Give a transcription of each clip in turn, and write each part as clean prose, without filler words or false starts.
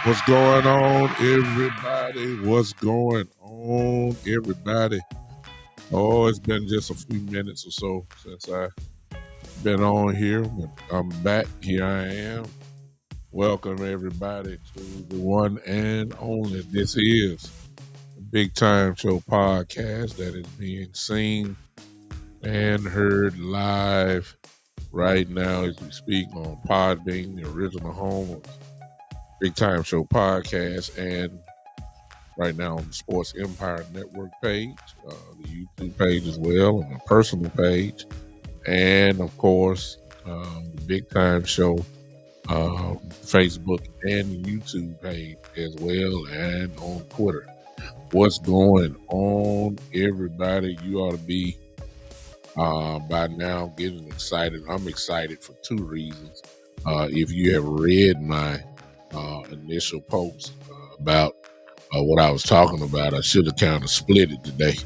What's going on, everybody? What's going on, everybody? Oh, it's been just a few minutes or so since I've been on here, but I'm back. Here I am. Welcome, everybody, to the one and only. This is the Big Time Show podcast that is being seen and heard live right now as we speak on Podbean, the original home of Big Time Show podcast, and right now on the Sports Empire Network page, the YouTube page as well, and the personal page, and of course, the Big Time Show Facebook and YouTube page as well, and on Twitter. What's going on, everybody? You ought to be by now getting excited. I'm excited for two reasons. If you have read my initial post about what I was talking about, I should have kind of split it today.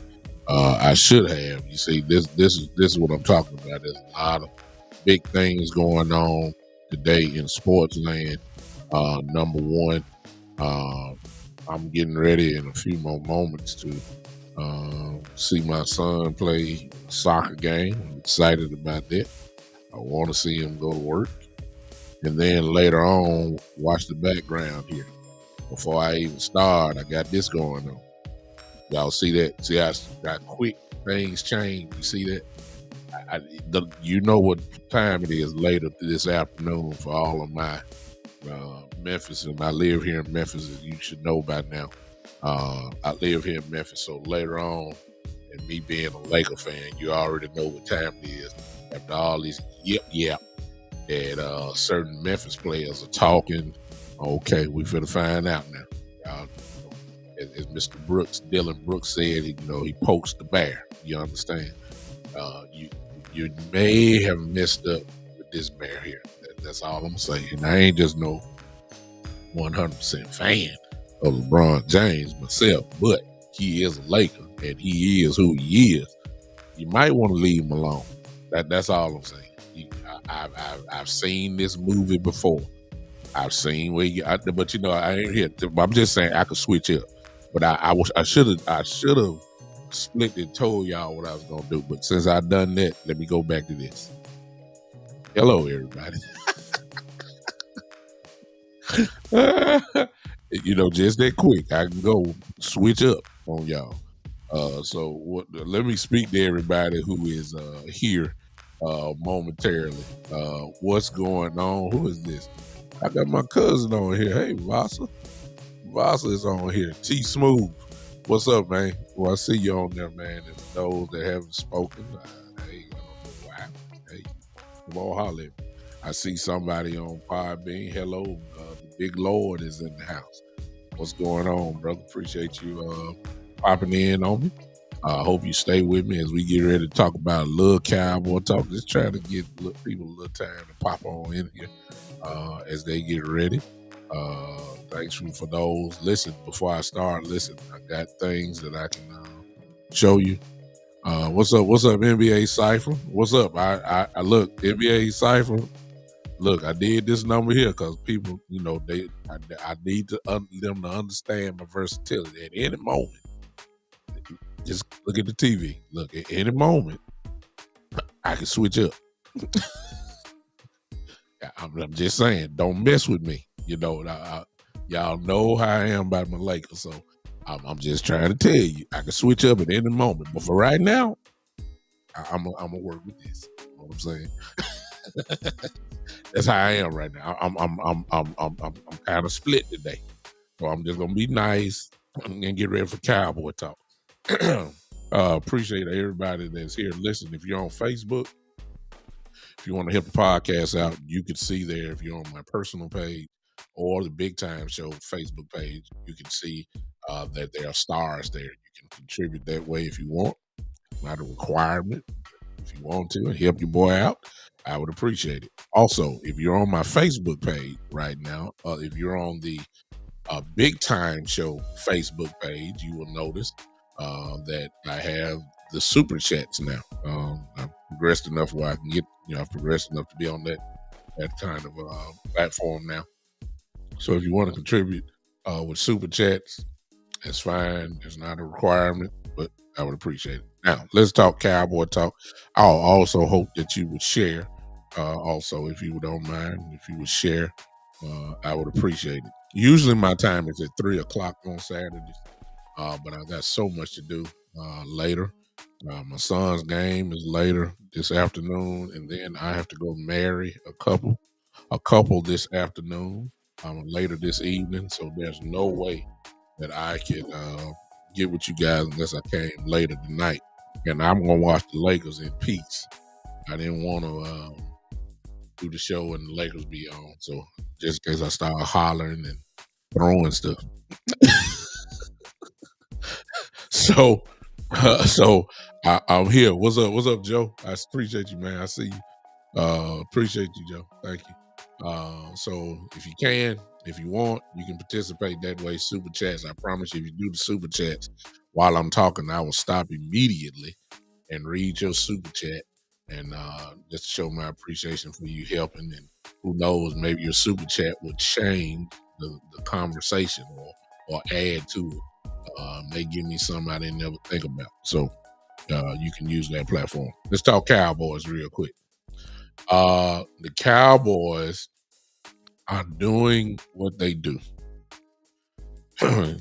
I should have. You see, this is what I'm talking about. There's a lot of big things going on today in sports land. Number one, I'm getting ready in a few more moments to see my son play a soccer game. I'm excited about that. I want to see him go to work. And then later on, watch the background here. Before I even start, I got this going on. Y'all see that? See how quick things change? You see that? You know what time it is later this afternoon for all of my Memphis, and I live here in Memphis, as you should know by now. I live here in Memphis, so later on, and me being a Laker fan, you already know what time it is. After all this yep, that certain Memphis players are talking. Okay, we finna find out now. As Mr. Dylan Brooks said, he pokes the bear. You understand? You may have messed up with this bear here. That's all I'm saying. I ain't just no 100% fan of LeBron James myself, but he is a Laker and he is who he is. You might want to leave him alone. That's all I'm saying. I've seen this movie before. I've seen where but I ain't here. I'm just saying I could switch up, but I should have split and told y'all what I was gonna do. But since I've done that, let me go back to this. Hello, everybody. Just that quick, I can go switch up on y'all. Let me speak to everybody who is here momentarily. What's going on? Who is this? I got my cousin on here. Hey, Vasa. Vasa is on here. T Smooth. What's up, man? Well, I see you on there, man. And those that haven't spoken, I don't know why. Hey, come on, holler at me. I see somebody on Podbean. Hello, the big Lord is in the house. What's going on, brother? Appreciate you popping in on me. I hope you stay with me as we get ready to talk about a little Cowboy talk. Just trying to give people a little time to pop on in here as they get ready. Thanks for those. Listen, before I start, I got things that I can show you. What's up, NBA Cypher? What's up? I look, NBA Cypher. Look, I did this number here because people, I need them to understand my versatility. At any moment, just look at the TV. Look, at any moment, I can switch up. I'm just saying, don't mess with me. Y'all know how I am about my Lakers, so I'm just trying to tell you, I can switch up at any moment. But for right now, I'm gonna work with this. You know what I'm saying? That's how I am right now. I'm kind of split today, so I'm just gonna be nice and get ready for Cowboy talk. Appreciate everybody that's here. Listen, if you're on Facebook, if you want to help the podcast out, you can see there. If you're on my personal page or the Big Time Show Facebook page, you can see that there are stars there. You can contribute that way if you want. Not a requirement. If you want to and help your boy out, I would appreciate it. Also, if you're on my Facebook page right now, if you're on the Big Time Show Facebook page, you will notice that I have the super chats now. I've progressed enough where I can get, I've progressed enough to be on that kind of platform now. So if you want to contribute with super chats. That's fine. It's not a requirement, but I would appreciate it. Now, let's talk Cowboy talk. I'll also hope that you would share. Also, if you don't mind, if you would share, I would appreciate it. Usually, my time is at 3 o'clock on Saturdays, but I got so much to do later. My son's game is later this afternoon, and then I have to go marry a couple this afternoon, later this evening. So there's no way that I can get with you guys unless I came later tonight. And I'm gonna watch the Lakers in peace. I didn't want to do the show and the Lakers be on, so just in case I start hollering and throwing stuff. So, I'm here. What's up? What's up, Joe? I appreciate you, man. I see you. Appreciate you, Joe. Thank you. So if you can, if you want, you can participate that way. Super chats. I promise you, if you do the super chats while I'm talking, I will stop immediately and read your super chat and just to show my appreciation for you helping. And who knows, maybe your super chat would change the conversation or add to it. May give me something I didn't ever think about. So you can use that platform. Let's talk Cowboys real quick. The Cowboys are doing what they do.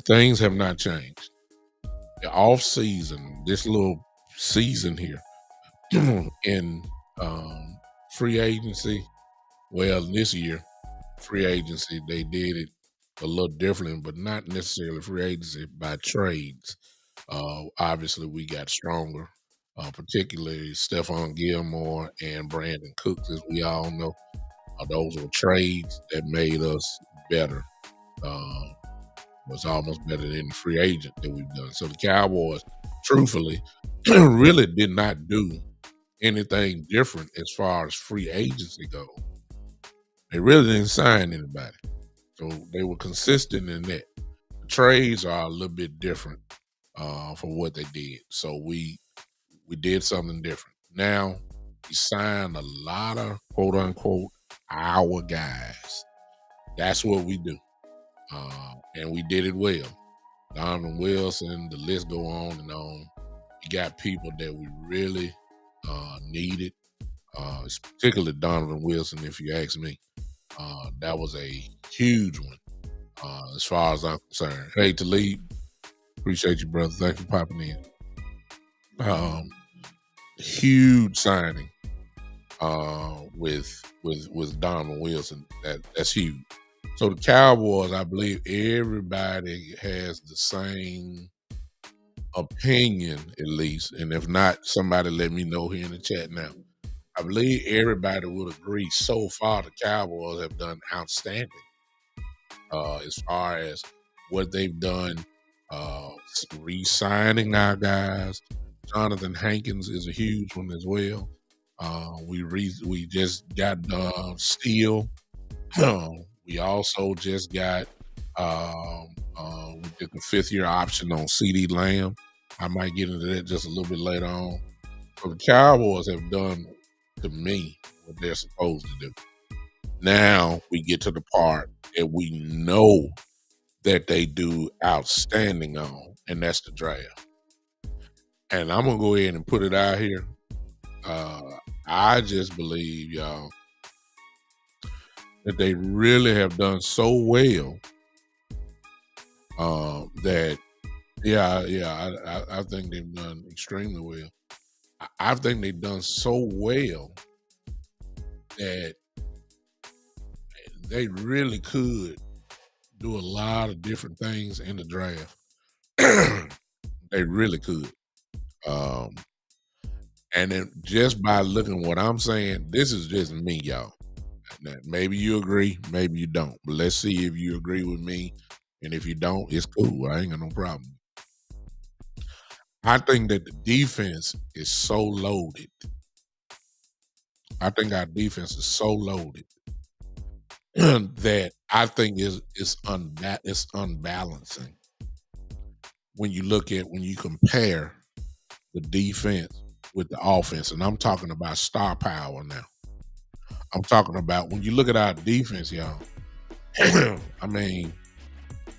Things have not changed. The off season, this little season here in free agency, well, this year, free agency, they did it a little different, but not necessarily free agency by trades. Obviously, we got stronger, particularly Stephon Gilmore and Brandon Cooks, as we all know. Those were trades that made us better. Uh, was almost better than the free agent that we've done. So the Cowboys, truthfully, really did not do anything different as far as free agency goes. They really didn't sign anybody. So they were consistent in that. The trades are a little bit different for what they did. So we did something different. Now we signed a lot of quote unquote our guys. That's what we do. And we did it well. Donovan Wilson, the list go on and on. You got people that we really needed, particularly Donovan Wilson, if you ask me. That was a huge one as far as I'm concerned. Hey, Talib, appreciate you, brother. Thank you for popping in. Huge signing with Donovan Wilson. That's huge. So the Cowboys, I believe everybody has the same opinion, at least. And if not, somebody let me know here in the chat now. I believe everybody would agree so far the Cowboys have done outstanding as far as what they've done, re-signing our guys. Jonathan Hankins is a huge one as well. We just got Steele. We also just got we took a 5th-year option on CD Lamb. I might get into that just a little bit later on. So the Cowboys have done, to me, what they're supposed to do. Now we get to the part that we know that they do outstanding on, and that's the draft. And I'm going to go ahead and put it out here. I just believe, y'all, that they really have done so well that, I think they've done extremely well. I think they've done so well that they really could do a lot of different things in the draft. They really could. And then just by looking at what I'm saying, this is just me, y'all. Now, maybe you agree, maybe you don't. But let's see if you agree with me. And if you don't, it's cool. I ain't got no problem. I think that the defense is so loaded. I think our defense is so loaded that I think it's unbalancing when you compare the defense with the offense. And I'm talking about star power now. I'm talking about when you look at our defense, y'all. I mean,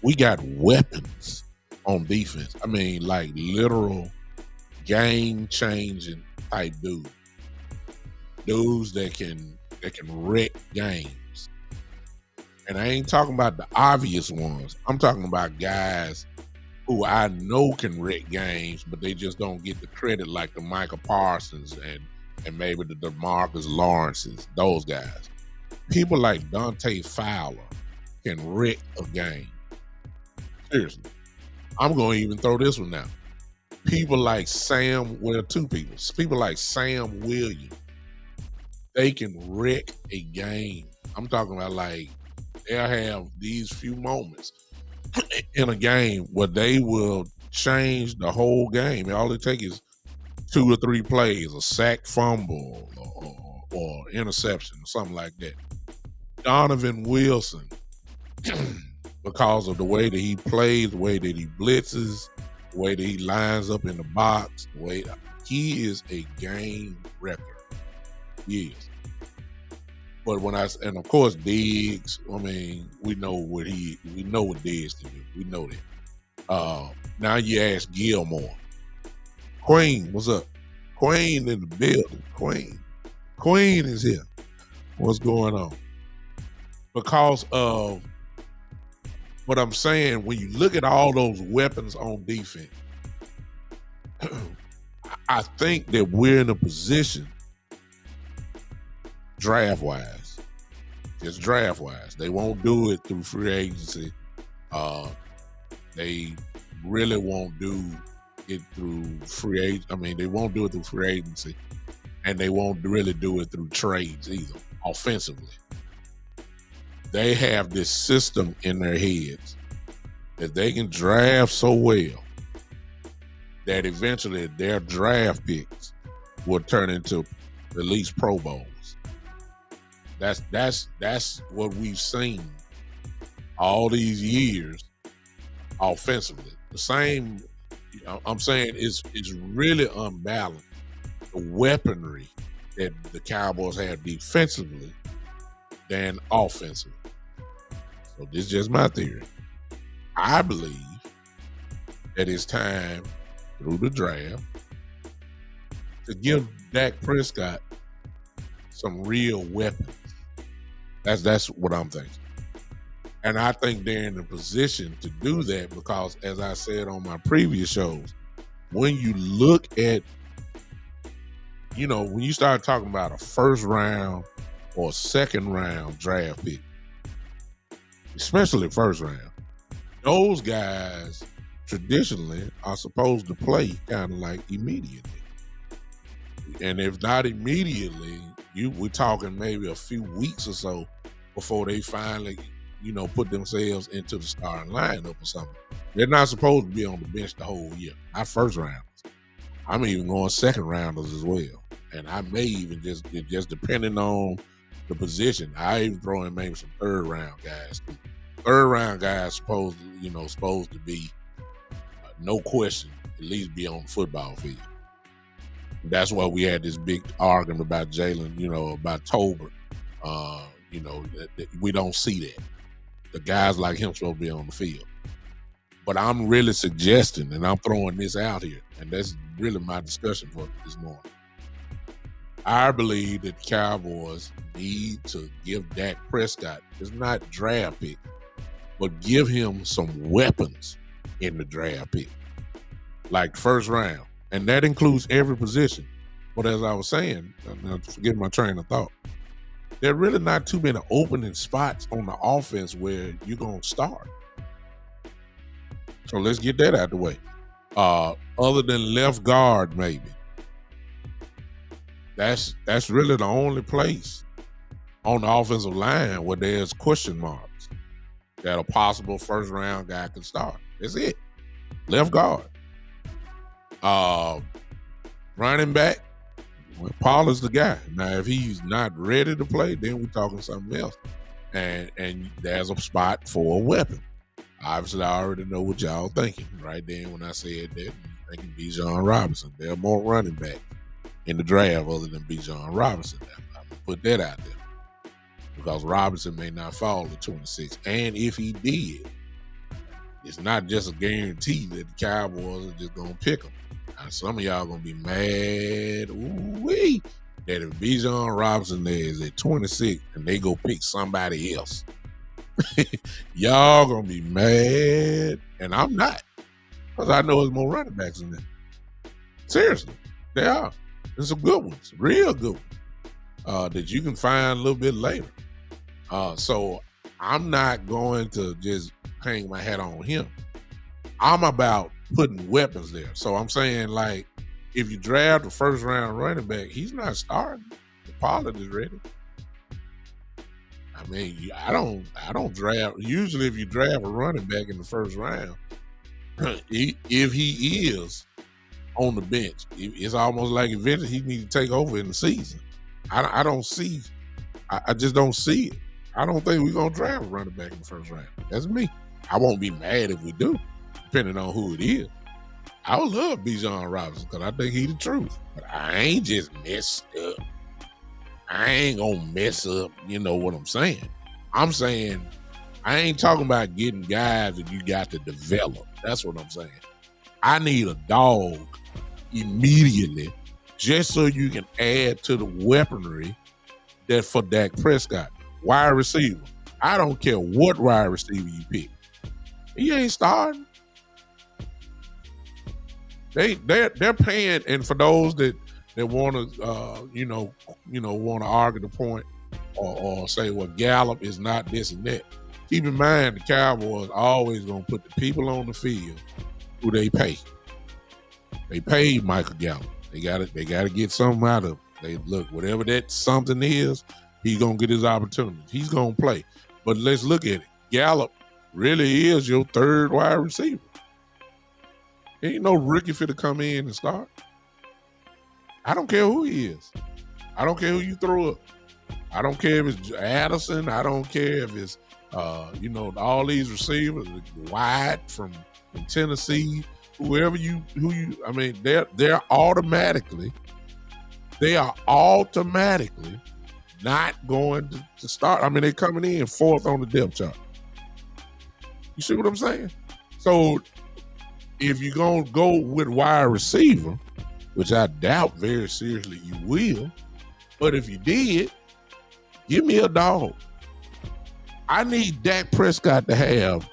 We got weapons on defense. I mean, like literal game changing type dudes that can wreck games. And I ain't talking about the obvious ones. I'm talking about guys who I know can wreck games, but they just don't get the credit like the Michael Parsons and maybe the DeMarcus Lawrences, those guys. People like Dante Fowler can wreck a game. Seriously. I'm going to even throw this one out. People like two people. People like Sam Williams, they can wreck a game. I'm talking about like they'll have these few moments in a game where they will change the whole game. All it takes is 2 or 3 plays, a sack, fumble, or interception, or something like that. Donovan Wilson, because of the way that he plays, the way that he blitzes, the way that he lines up in the box, the way he is a game wrecker. He is. But and of course Diggs, I mean, we know what Diggs can do. We know that. Now you ask Gilmore. Queen, what's up? Queen in the building. Queen is here. What's going on? Because of what I'm saying, when you look at all those weapons on defense, I think that we're in a position draft-wise. Just draft-wise. They won't do it through free agency. They really won't do it through free agency. I mean, they won't do it through free agency, and they won't really do it through trades either, offensively. They have this system in their heads that they can draft so well that eventually their draft picks will turn into at least Pro Bowls. That's what we've seen all these years offensively. The same, I'm saying it's really unbalanced. The weaponry that the Cowboys have defensively than offensively. So this is just my theory. I believe that it's time through the draft to give Dak Prescott some real weapons. That's what I'm thinking. And I think they're in a position to do that because, as I said on my previous shows, when you look at, when you start talking about a first round or second round draft pick, especially first round, those guys traditionally are supposed to play kind of like immediately. And if not immediately, we're talking maybe a few weeks or so before they finally, put themselves into the starting lineup or something. They're not supposed to be on the bench the whole year. Not first rounders. I'm even going second rounders as well. And I may even just depending on the position, I even throw in maybe some third round guys too. Third round guys supposed to be, no question, at least be on the football field. That's why we had this big argument about Jalen, about Tolbert. We don't see that. The guys like him supposed to be on the field. But I'm really suggesting, and I'm throwing this out here, and that's really my discussion for this morning. I believe that the Cowboys need to give Dak Prescott, it's not draft pick, but give him some weapons in the draft pick, like first round. And that includes every position. But as I was saying, forget my train of thought, there are really not too many opening spots on the offense where you're going to start. So let's get that out of the way. Other than left guard, maybe. That's really the only place on the offensive line where there's question marks that a possible first round guy can start. That's it. Left guard. Running back, Paul is the guy. Now, if he's not ready to play, then we're talking something else. And there's a spot for a weapon. Obviously, I already know what y'all thinking right then when I said that. I'm thinking Bijan Robinson. There are more running backs in the draft other than Bijan Robinson. I'm going to put that out there because Robinson may not fall to 26. And if he did, It's not just a guarantee that the Cowboys are just gonna pick them. Now, some of y'all gonna be mad, ooh-wee, that if Bijan Robinson there is at 26 and they go pick somebody else, y'all gonna be mad, and I'm not, because I know there's more running backs in there. Seriously, they are. There's some good ones, real good ones, that you can find a little bit later. So I'm not going to just hang my hat on him. I'm about putting weapons there. So I'm saying, like, if you draft a first round running back, he's not starting. The Pollard is ready. I mean, I don't draft. Usually, if you draft a running back in the first round, if he is on the bench, it's almost like eventually he needs to take over in the season. I don't see. I just don't see it. I don't think we're gonna draft a running back in the first round. That's me. I won't be mad if we do, depending on who it is. I would love Bijan Robinson because I think he's the truth. But I ain't just messed up. I ain't gonna mess up, you know what I'm saying? I'm saying I ain't talking about getting guys that you got to develop. That's what I'm saying. I need a dog immediately just so you can add to the weaponry that for Dak Prescott. Wide receiver. I don't care what wide receiver you pick. He ain't starting. They're paying, and for those that want to want to argue the point or say, well, Gallup is not this and that. Keep in mind the Cowboys are always gonna put the people on the field who they pay. They paid Michael Gallup. They gotta get something out of him. They look, whatever that something is, he's gonna get his opportunity. He's gonna play. But let's look at it. Gallup really is your third wide receiver. Ain't no rookie fit to come in and start. I don't care who he is. I don't care who you throw up. I don't care if it's Addison. I don't care if it's all these receivers, White from Tennessee, who you. I mean, they're automatically not going to start. I mean, they're coming in fourth on the depth chart. You see what I'm saying? So if you're going to go with wide receiver, which I doubt very seriously you will, but if you did, give me a dog. I need Dak Prescott to have,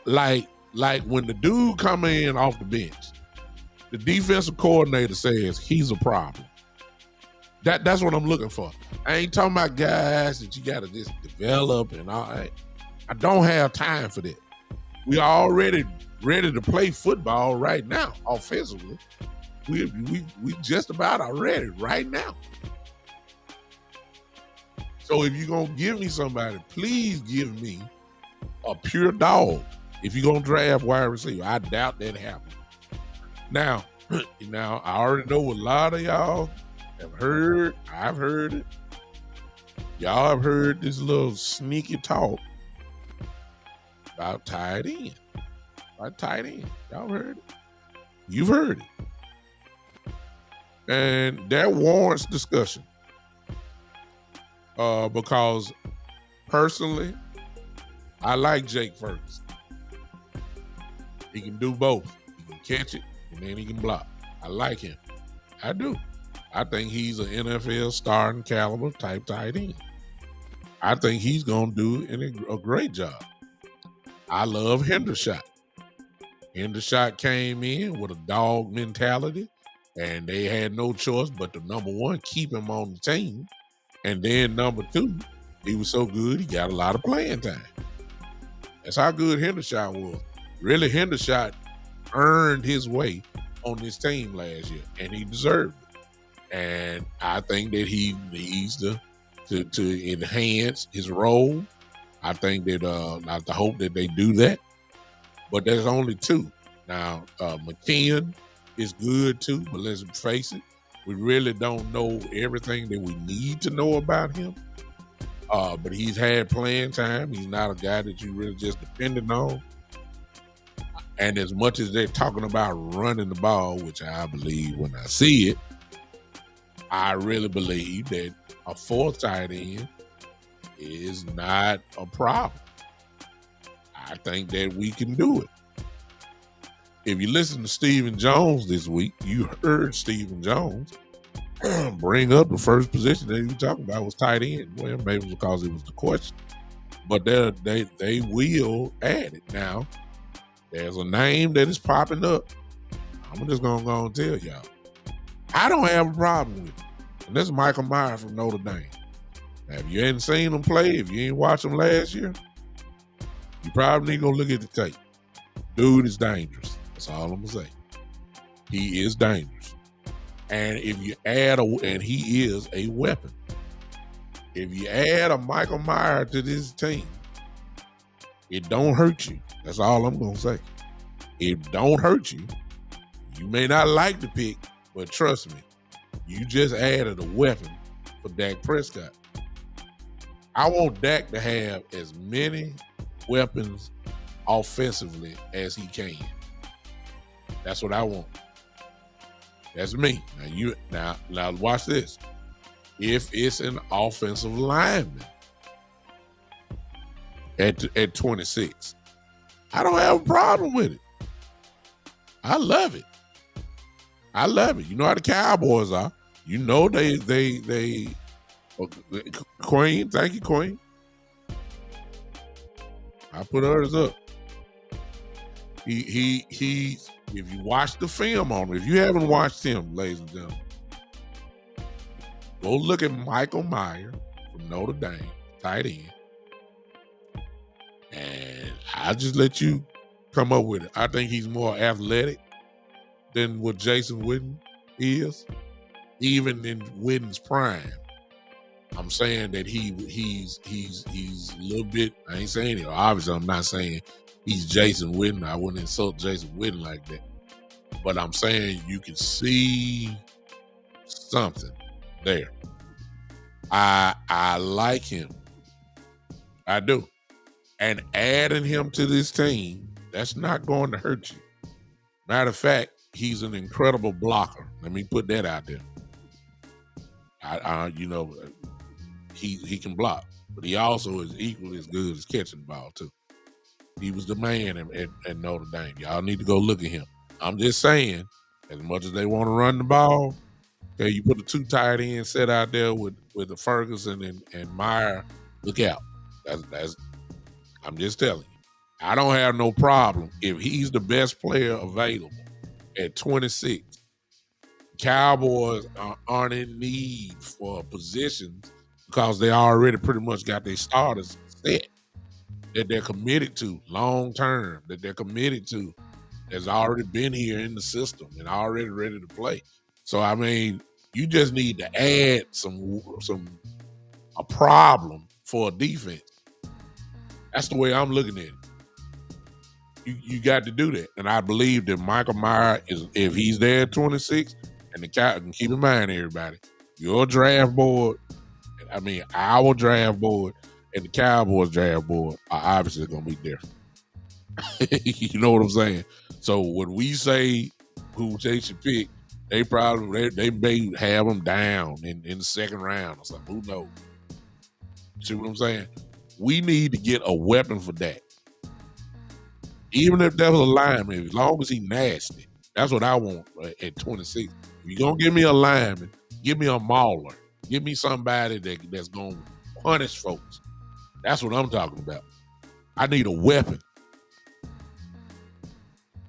like when the dude come in off the bench, the defensive coordinator says he's a problem. That's what I'm looking for. I ain't talking about guys that you got to just develop and all that. I don't have time for that. We are already ready to play football right now, offensively. We just about are ready right now. So if you're going to give me somebody, please give me a pure dog. If you're going to draft wide receiver, I doubt that happens. Now, I already know a lot of y'all have heard. I've heard it. Y'all have heard this little sneaky talk about tight end. Y'all heard it. You've heard it. And that warrants discussion. Because personally, I like Jake Ferguson. He can do both. He can catch it and then he can block. I like him. I do. I think he's an NFL starting caliber type tight end. I think he's going to do a great job. I love Hendershot. Hendershot came in with a dog mentality, and they had no choice but to, number one, keep him on the team. And then number two, he was so good, he got a lot of playing time. That's how good Hendershot was. Really, Hendershot earned his way on this team last year, and he deserved it. And I think that he needs to enhance his role. I think that I hope that they do that. But there's only two. Now, McKeon is good too, but let's face it, we really don't know everything that we need to know about him. But he's had playing time. He's not a guy that you really just depended on. And as much as they're talking about running the ball, which I believe when I see it, I really believe that a fourth tight end is not a problem. I think that we can do it. If you listen to Stephen Jones this week, you heard Stephen Jones bring up the first position that he was talking about was tight end. Well, maybe because it was the question. But they will add it. Now, there's a name that is popping up. I'm just going to go and tell y'all. I don't have a problem with it. And this is Michael Myers from Notre Dame. Now, if you ain't seen him play, if you ain't watched him last year, you probably need to go look at the tape. Dude is dangerous. That's all I'm going to say. He is dangerous. And if you add and he is a weapon. If you add a Michael Myers to this team, it don't hurt you. That's all I'm going to say. It don't hurt you. You may not like the pick, but trust me, you just added a weapon for Dak Prescott. I want Dak to have as many weapons offensively as he can. That's what I want. That's me. Now watch this. If it's an offensive lineman at 26, I don't have a problem with it. I love it. I love it. You know how the Cowboys are. You know they Queen, thank you, Queen. I put hers up. He if you watch the film on him, if you haven't watched him, ladies and gentlemen, go look at Michael Myers from Notre Dame, tight end. And I'll just let you come up with it. I think he's more athletic than what Jason Witten is, even in Witten's prime. I'm saying that he's a little bit. I ain't saying it. Obviously, I'm not saying he's Jason Witten. I wouldn't insult Jason Witten like that. But I'm saying you can see something there. I like him. I do. And adding him to this team, that's not going to hurt you. Matter of fact, he's an incredible blocker. Let me put that out there. He can block, but he also is equally as good as catching the ball too. He was the man at Notre Dame. Y'all need to go look at him. I'm just saying, as much as they want to run the ball, okay, you put the two tight end set out there with the Ferguson and Meyer. Look out. That's. I'm just telling you. I don't have no problem if he's the best player available at 26. Cowboys aren't in need for positions because they already pretty much got their starters set that they're committed to long term, that they're committed to, has already been here in the system and already ready to play. So I mean, you just need to add a problem for a defense. That's the way I'm looking at it. You got to do that. And I believe that Michael Myers is, if he's there at 26, and and keep in mind, everybody, your draft board, I mean, our draft board and the Cowboys draft board are obviously going to be different. You know what I'm saying? So when we say who they should pick, they may have them down in the second round or something. Who knows? See what I'm saying? We need to get a weapon for that. Even if that was a lineman, as long as he's nasty. That's what I want at 26. If you're going to give me a lineman, give me a mauler. Give me somebody that's going to punish folks. That's what I'm talking about. I need a weapon.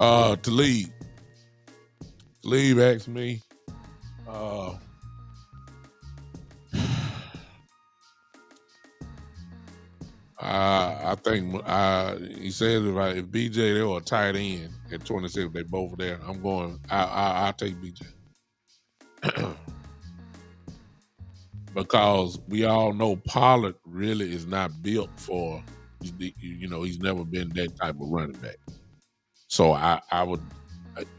Talib asked me, I think he said if BJ they were a tight end at 26, they both there. I'm going. I'll take BJ because we all know Pollard really is not built for. He's never been that type of running back. So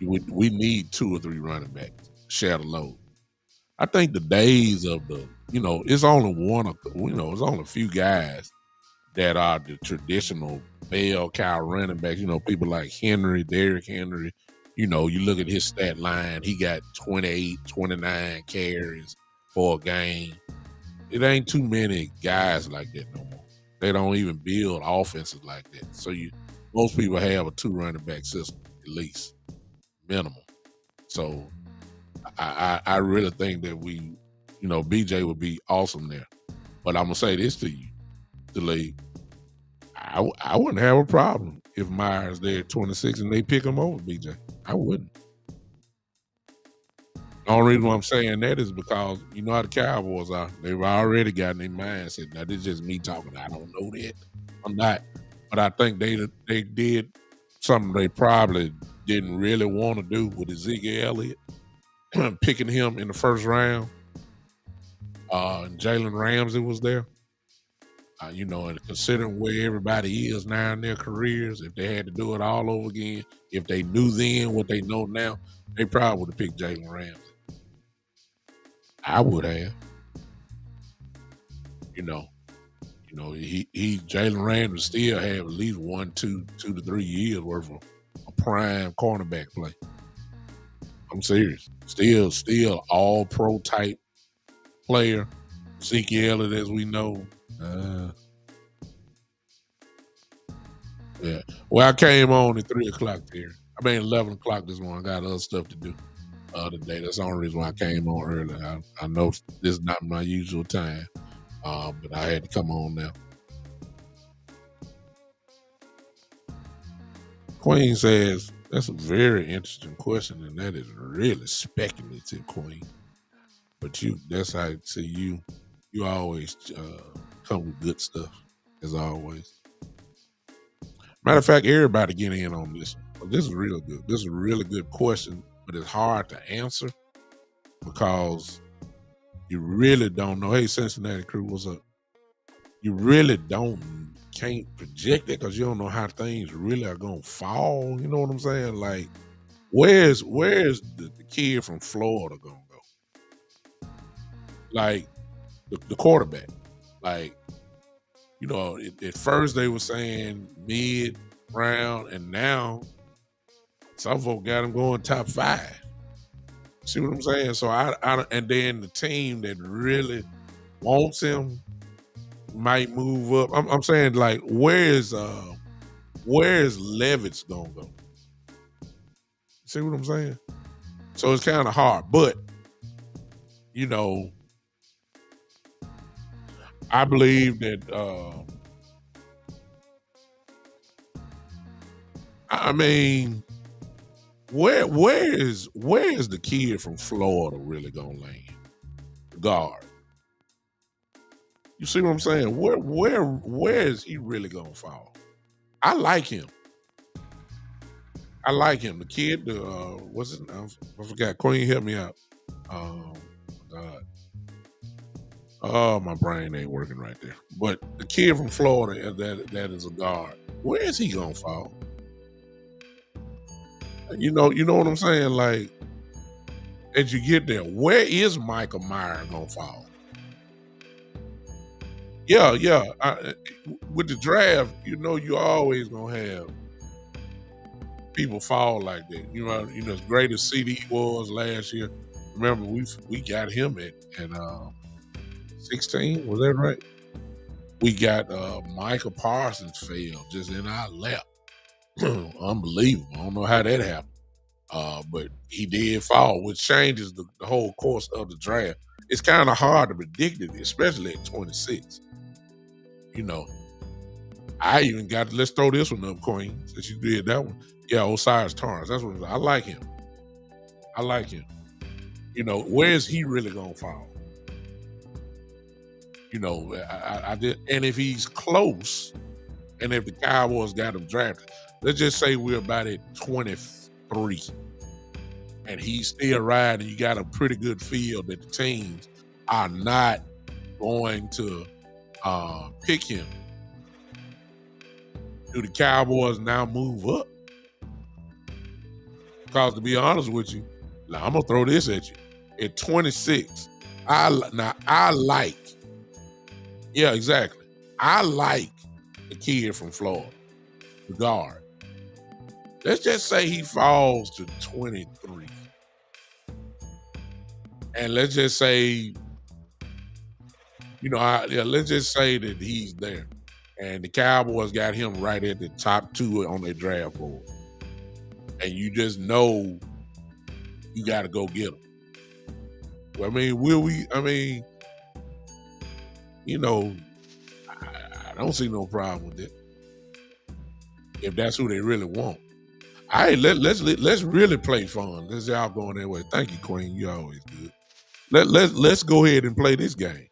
we need 2 or 3 running backs share the load. I think the days of it's only it's only a few guys that are the traditional bell cow running backs. People like Henry, Derrick Henry. You look at his stat line, he got 28, 29 carries for a game. It ain't too many guys like that no more. They don't even build offenses like that. So Most people have a 2 running back system at least, minimum. So I really think that BJ would be awesome there. But I'm gonna say this to you, Delay. I wouldn't have a problem if Myers there at 26 and they pick him over BJ. I wouldn't. The only reason why I'm saying that is because you know how the Cowboys are. They've already got in their mindset. Now this is just me talking. I don't know that. I'm not, but I think they did something they probably didn't really want to do with Ezekiel Elliott, picking him in the first round. And Jalen Ramsey was there. And considering where everybody is now in their careers, if they had to do it all over again, if they knew then what they know now, they probably would have picked Jalen Ramsey. I would have. Jalen Ramsey still have at least 2 to 3 years worth of a prime cornerback play. I'm serious. Still all pro type player. Ezekiel Elliott, as we know. Yeah. Well, I came on at 3 o'clock there. 11 o'clock this morning. I got other stuff to do today. That's the only reason why I came on early. I know this is not my usual time, but I had to come on now. Queen says, that's a very interesting question, and that is really speculative, Queen. But that's how I see you. You always come with good stuff, as always. Matter of fact, everybody get in on this one. This is real good. This is a really good question, but it's hard to answer because you really don't know. Hey, Cincinnati crew, what's up? You really can't project it because you don't know how things really are gonna fall. You know what I'm saying? Like, where's the kid from Florida gonna go? Like the quarterback. Like, at first they were saying mid round, and now some folk got him going top 5. See what I'm saying? So and then the team that really wants him might move up. I'm saying, like, where's Levitt's gonna go? See what I'm saying? So it's kind of hard, but I believe that where's the kid from Florida really gonna land? Guard. You see what I'm saying? Where is he really gonna fall? I like him. The kid, what's his name? I forgot. Queen, help me out. God. Oh, my brain ain't working right there. But the kid from Florida that is a guard. Where is he gonna fall? You know what I'm saying? Like, as you get there, where is Michael Myers gonna fall? Yeah. With the draft, you always gonna have people fall like that. As great as CD was last year. Remember, we got him at 16. Was that right? We got Michael Parsons fell just in our lap. Unbelievable. I don't know how that happened. But he did fall, which changes the whole course of the draft. It's kind of hard to predict it, especially at 26. I even let's throw this one up, Queen, since you did that one. Yeah, Osiris Torrance. That's what I like him. Where is he really gonna fall? I did, and if he's close, and if the Cowboys got him drafted, let's just say we're about at 23, and he's still riding. You got a pretty good feel that the teams are not going to pick him. Do the Cowboys now move up? Because to be honest with you, now I'm gonna throw this at you. At 26, I like. Yeah, exactly. I like the kid from Florida, the guard. Let's just say he falls to 23. And let's just say, let's just say that he's there. And the Cowboys got him right at the top 2 on their draft board. And you just know you got to go get him. Well, I mean, will we? I mean, you know, I don't see no problem with it if that's who they really want. All right, let's really play fun. Let's y'all going that way. Thank you, Queen. You always good. Let's go ahead and play this game.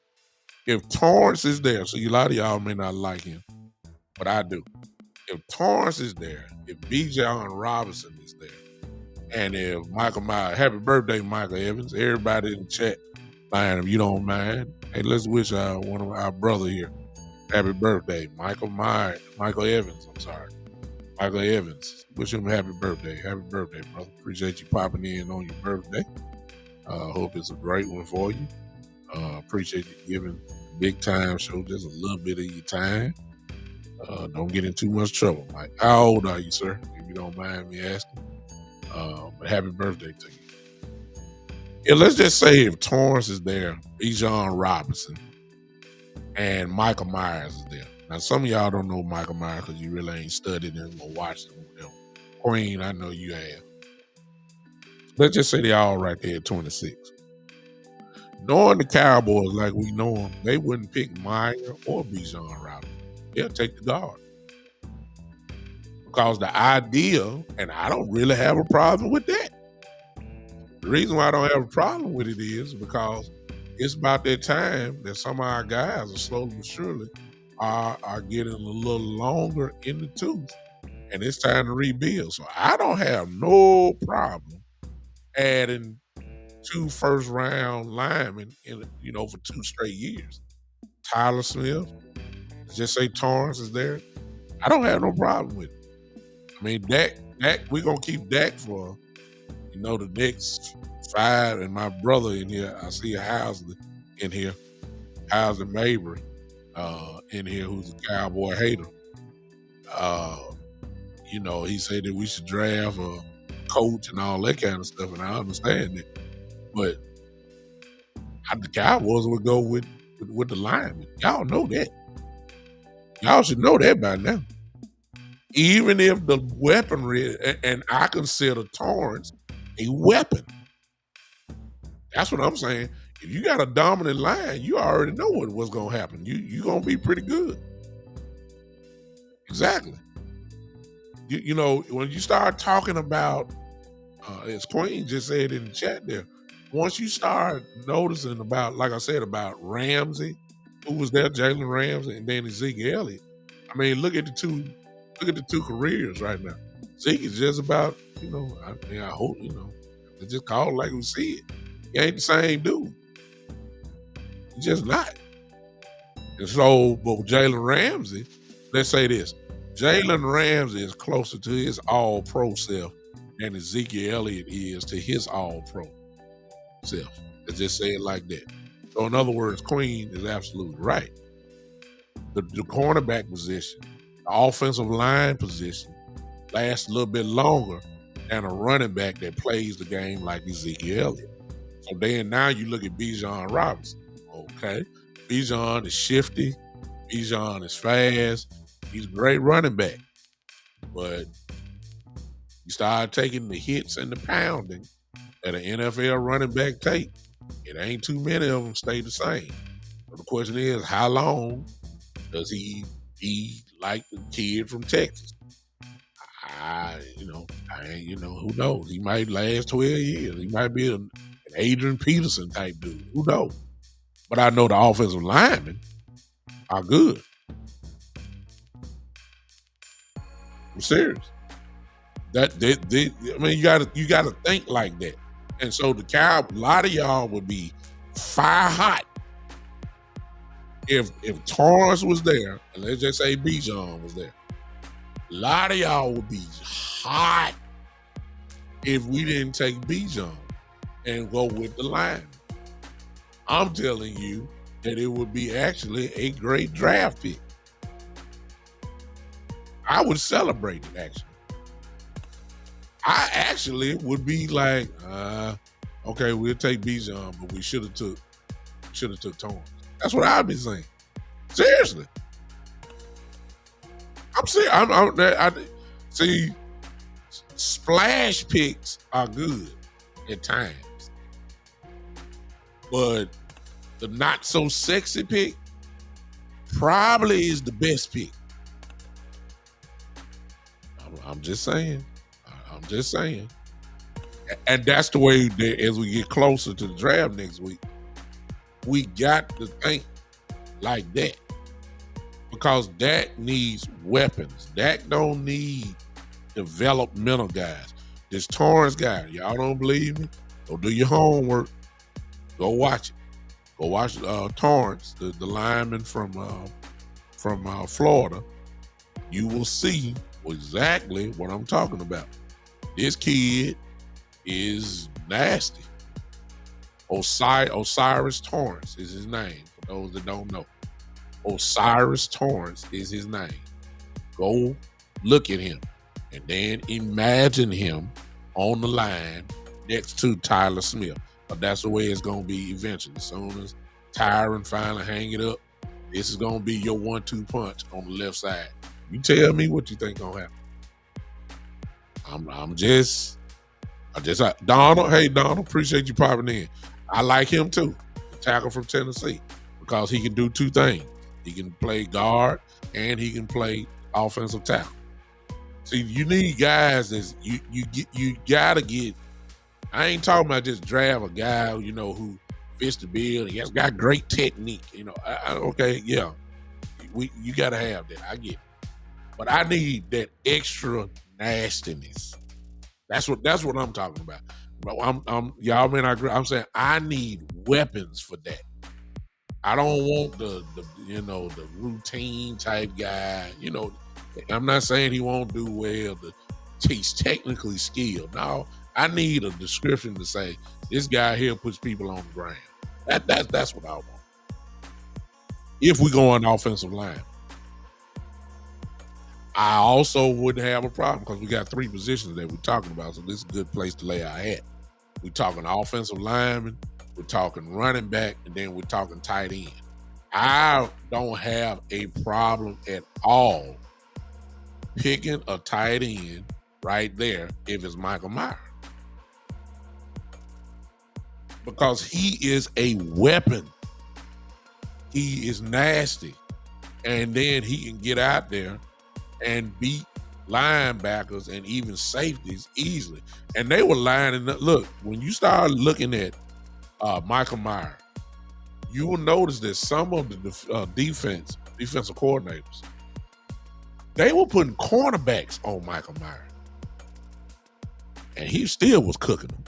If Torrance is there, so a lot of y'all may not like him, but I do. If Torrance is there, if Bijan Robinson is there, and if Michael Myers, happy birthday, Michael Evans, everybody in the chat line, if you don't mind, hey, let's wish one of our brother here happy birthday, Michael Evans, I'm sorry. Michael Evans, wish him happy birthday. Happy birthday, brother. Appreciate you popping in on your birthday. Hope it's a great one for you. Appreciate you giving Big Time Show just a little bit of your time. Don't get in too much trouble, Mike. How old are you, sir? If you don't mind me asking. But happy birthday to you. Yeah, let's just say if Torrance is there, Bijan Robinson, and Michael Myers is there. Now, some of y'all don't know Michael Myers because you really ain't studied him or watched him. Queen, I know you have. Let's just say they all right there at 26. Knowing the Cowboys like we know them, they wouldn't pick Meyer or Bijan Robinson. They'll take the guard. Because the idea, and I don't really have a problem with that. The reason why I don't have a problem with it is because it's about that time that some of our guys are slowly but surely are getting a little longer in the tooth. And it's time to rebuild. So I don't have no problem adding 2 first-round linemen for 2 straight years. Tyler Smith, just say Torrance is there. I don't have no problem with it. I mean, Dak, we're going to keep Dak for, the next 5. And my brother in here, I see Housley in here, Housley Mabry in here, who's a Cowboy hater. He said that we should draft a coach and all that kind of stuff, and I understand it. But the Cowboys would go with the linemen. Y'all know that. Y'all should know that by now. Even if the weaponry, and I consider Torrance a weapon. That's what I'm saying. If you got a dominant line, you already know what's going to happen. You're going to be pretty good. Exactly. When you start talking about, as Queen just said in the chat there, once you start noticing about, like I said, about Ramsey, who was there, Jalen Ramsey, and then Ezekiel Elliott. I mean, look at the two careers right now. Zeke is just about, I hope, it's just call it like we see it. He ain't the same dude. He's just not. And so, but Jalen Ramsey, let's say this. Jalen Ramsey is closer to his all-pro self than Ezekiel Elliott is to his all-pro self. Let's just say it like that. So in other words, Queen is absolutely right. The cornerback position, the offensive line position lasts a little bit longer than a running back that plays the game like Ezekiel Elliott. So then now you look at Bijan Robinson. Okay. Bijan is shifty. Bijan is fast. He's a great running back. But you start taking the hits and the pounding that an NFL running back take. It ain't too many of them stay the same. So the question is, how long does he be like the kid from Texas? Who knows? He might last 12 years. He might be an Adrian Peterson type dude. Who knows? But I know the offensive linemen are good. I'm serious. You gotta think like that. And so a lot of y'all would be fire hot if Torrance was there, and let's just say Bijan was there. A lot of y'all would be hot if we didn't take Bijan and go with the line. I'm telling you that it would be actually a great draft pick. I would celebrate it, actually. I actually would be like, okay, we'll take Bijan, but we should have took Torrance. That's what I've been saying. Seriously. I'm saying, see, splash picks are good at times, but the not so sexy pick probably is the best pick. I'm just saying. I'm just saying. And that's the way that as we get closer to the draft next week, we got to think like that. Because Dak needs weapons. Dak don't need developmental guys. This Torrance guy, y'all don't believe me? Go do your homework. Go watch it. Go watch Torrance, the lineman from Florida. You will see exactly what I'm talking about. This kid is nasty. Osiris Torrance is his name, for those that don't know. Osiris Torrance is his name. Go look at him and then imagine him on the line next to Tyler Smith. But that's the way it's going to be eventually. As soon as Tyron finally hang it up, this is going to be your 1-2 punch on the left side. You tell me what you think going to happen. Donald, hey, Donald, appreciate you popping in. I like him too, the tackle from Tennessee, because he can do two things. He can play guard and he can play offensive tackle. See, you need guys that you gotta get. I ain't talking about just draft a guy, who fits the bill. He has got great technique. Okay, yeah, you gotta have that. I get it, but I need that extra nastiness. That's what I'm talking about. But y'all may not agree. I'm saying I need weapons for that. I don't want the routine type guy. I'm not saying he won't do well. He's technically skilled. No, I need a description to say this guy here puts people on the ground. That's what I want. If we go on the offensive line, I also wouldn't have a problem because we got three positions that we're talking about. So this is a good place to lay our hat. We're talking offensive lineman, we're talking running back, and then we're talking tight end. I don't have a problem at all picking a tight end right there if it's Michael Myers. Because he is a weapon. He is nasty. And then he can get out there and beat linebackers and even safeties easily. And they were lining up. Look, when you start looking at Michael Myers, you will notice that some of the defensive coordinators, they were putting cornerbacks on Michael Myers. And he still was cooking them.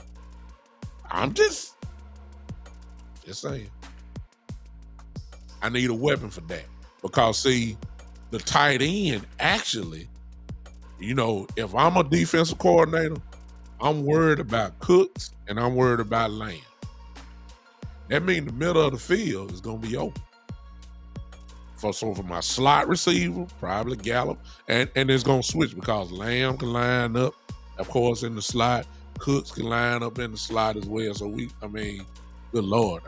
I'm just saying. I need a weapon for that. Because, see, the tight end actually, if I'm a defensive coordinator, I'm worried about Cooks and I'm worried about Lamb. That means the middle of the field is going to be open. So for my slot receiver, probably Gallup, and it's going to switch because Lamb can line up, of course, in the slot. Cooks can line up in the slot as well. So good Lord,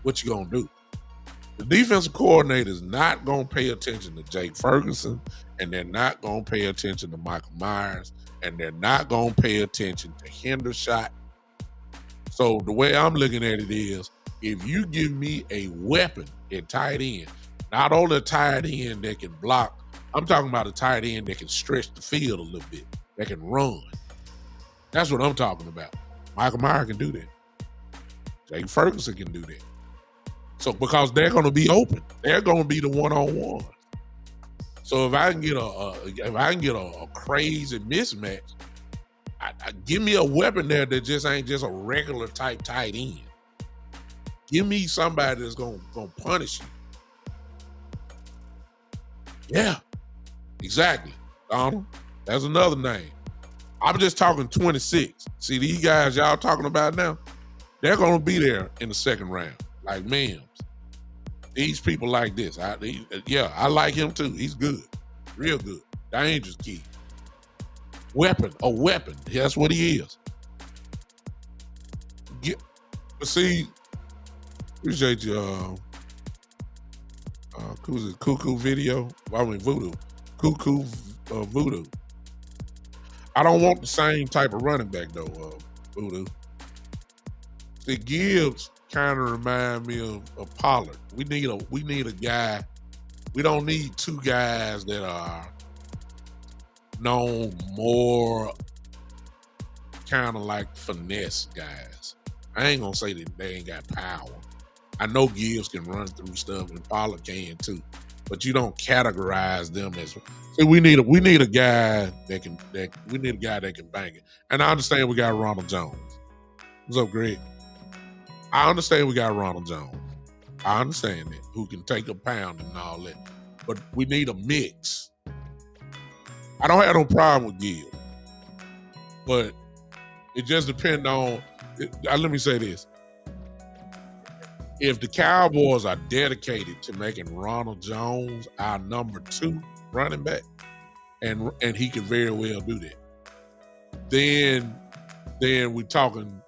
what you going to do? The defensive coordinator is not going to pay attention to Jake Ferguson, and they're not going to pay attention to Michael Myers, and they're not going to pay attention to Hendershot. So the way I'm looking at it is, if you give me a weapon at tight end, not only a tight end that can block, I'm talking about a tight end that can stretch the field a little bit, that can run. That's what I'm talking about. Michael Myers can do that. Jake Ferguson can do that. So because they're going to be open, they're going to be the one-on-one. So if I can get a crazy mismatch, give me a weapon there that just ain't just a regular type tight end. Give me somebody that's going to punish you. Yeah, exactly. Donald, that's another name. I'm just talking 26. See, these guys y'all talking about now, they're going to be there in the second round. Like Mims. These people like this. I like him too. He's good. Real good. Dangerous kid. A weapon. That's what he is. But see, appreciate you. Who's it? Cuckoo Video? I mean Voodoo. Cuckoo Voodoo. I don't want the same type of running back though, Voodoo. The Gibbs kind of remind me of Pollard. We need a guy. We don't need two guys that are known more kind of like finesse guys. I ain't gonna say that they ain't got power. I know Gibbs can run through stuff and Pollard can too, but you don't categorize them as. See, we need a guy that can bang it. And I understand we got Ronald Jones. What's up, Greg? I understand we got Ronald Jones. I understand that, who can take a pound and all that. But we need a mix. I don't have no problem with Gibbs, but it just depends on. Let me say this: if the Cowboys are dedicated to making Ronald Jones our number 2 running back, and he can very well do that, then we talking.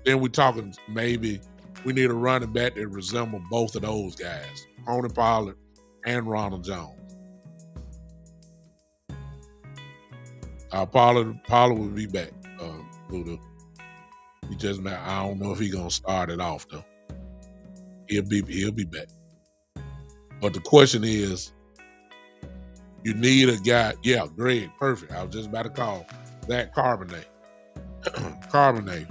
Then we talking maybe we need a running back that resemble both of those guys, Tony Pollard and Ronald Jones. Pollard will be back, Voodoo. He just, I don't know if he's gonna start it off though. He'll be back. But the question is, you need a guy. Yeah, Greg, perfect. I was just about to call that Carbonate. Carbonate.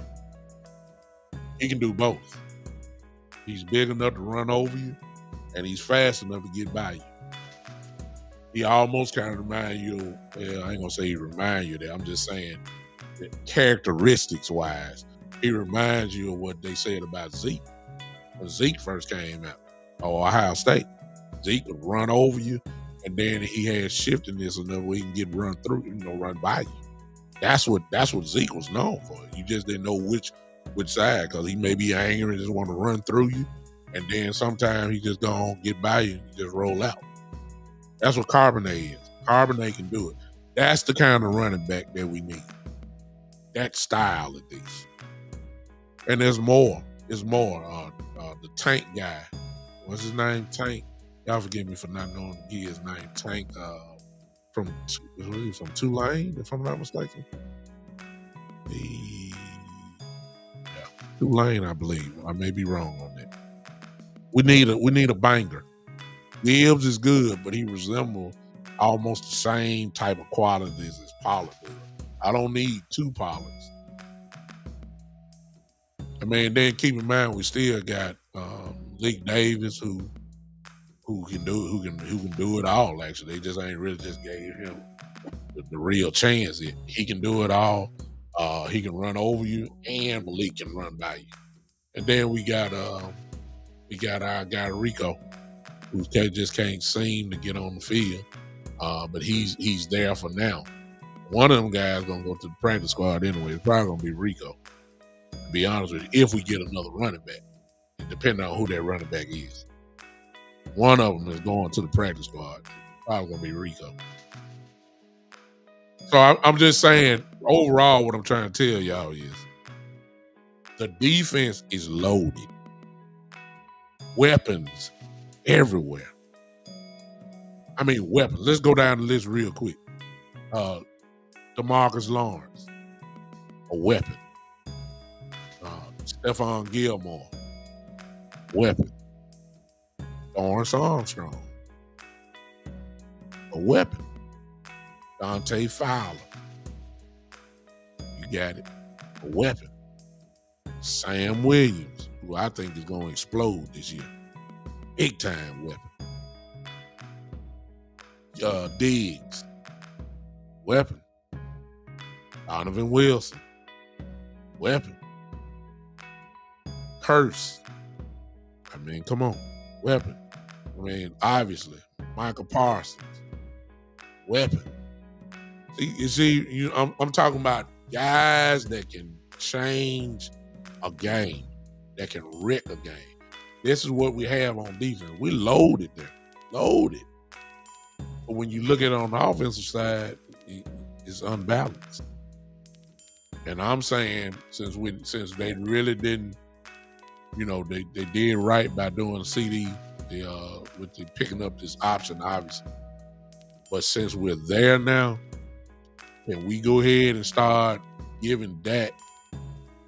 He can do both. He's big enough to run over you, and he's fast enough to get by you. He almost kind of remind you. Well, I ain't gonna say he remind you that. I'm just saying that characteristics-wise, he reminds you of what they said about Zeke when Zeke first came out, or Ohio State. Zeke would run over you, and then he had shiftiness enough where he can get run through, run by you. That's what Zeke was known for. You just didn't know which side, because he may be angry and just want to run through you, and then sometimes he just gonna get by you and just roll out. That's what Carbonate is. Carbonate can do it. That's the kind of running back that we need. That style at least. And there's more. There's more. The Tank guy. What's his name? Tank. Y'all forgive me for not knowing his name. Tank from Tulane, if I'm not mistaken. Tulane, I believe. I may be wrong on that. We need a banger. Gibbs is good, but he resembles almost the same type of qualities as Pollard does. I don't need 2 Pollards. I mean, then keep in mind we still got Leak Davis who can do it all. Actually, they just ain't really just gave him the real chance. He can do it all. He can run over you, and Malik can run by you. And then we got our guy Rico, who just can't seem to get on the field, but he's there for now. One of them guys gonna go to the practice squad anyway. It's probably gonna be Rico. To be honest with you, if we get another running back, depending on who that running back is, one of them is going to the practice squad. Probably gonna be Rico. So I'm just saying, overall, what I'm trying to tell y'all is the defense is loaded. Weapons everywhere. I mean, weapons. Let's go down the list real quick. DeMarcus Lawrence, a weapon. Stephon Gilmore, weapon. Lawrence Armstrong, a weapon. Dante Fowler, you got it, a weapon. Sam Williams, who I think is going to explode this year, big time weapon. Diggs, weapon. Donovan Wilson, weapon. Curse, I mean, come on, weapon. I mean, obviously, Michael Parsons, weapon. I'm talking about guys that can change a game, that can wreck a game. This is what we have on defense. We loaded there, loaded. But when you look at it on the offensive side, it's unbalanced. And I'm saying since they really didn't, they did right by doing CD with the picking up this option, obviously. But since we're there now, can we go ahead and start giving Dak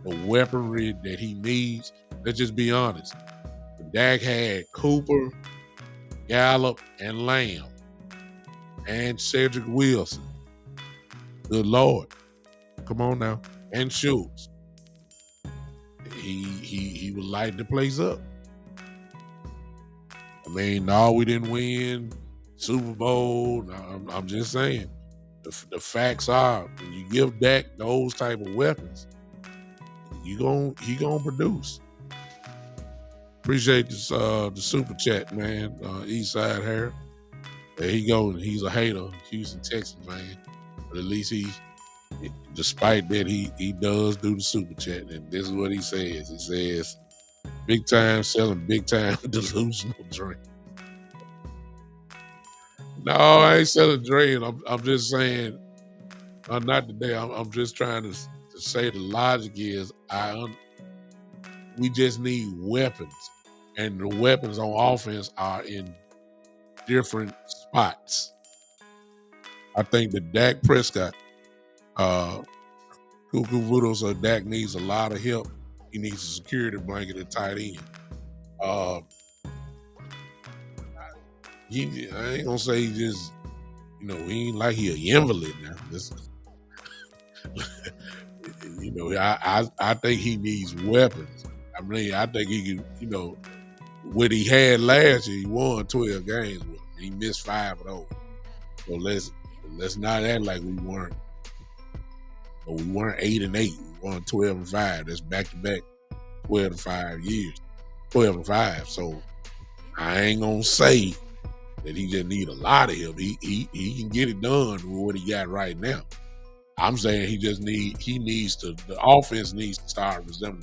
the weaponry that he needs? Let's just be honest. Dak had Cooper, Gallup, and Lamb, and Cedric Wilson. Good Lord. Come on now. And Schultz. He would light the place up. I mean, no, we didn't win Super Bowl. No, I'm just saying. The facts are, when you give Dak those type of weapons, he gonna produce. Appreciate this the super chat, man. Eastside Hair. There he goes. He's a hater, Houston Texans man. But at least despite that, he does do the super chat, and this is what he says. He says, "Big time selling, big time delusional dream." No, I ain't selling dream. I'm just saying, not today. I'm just trying to say the logic is, we just need weapons, and the weapons on offense are in different spots. I think that Dak Prescott, Cuckoo Voodoo, so Dak needs a lot of help. He needs a security blanket at tight end. I ain't gonna say he just, he ain't like he an invalid now. I think he needs weapons. I mean, I think he can, what he had last year, he won 12 games with him. He missed 5 of those. So let's not act like we weren't. But we weren't 8-8. We won 12-5. That's back to back 12-5 years. 12-5. So I ain't gonna say that he just need a lot of help. He can get it done with what he got right now. I'm saying the offense needs to start resembling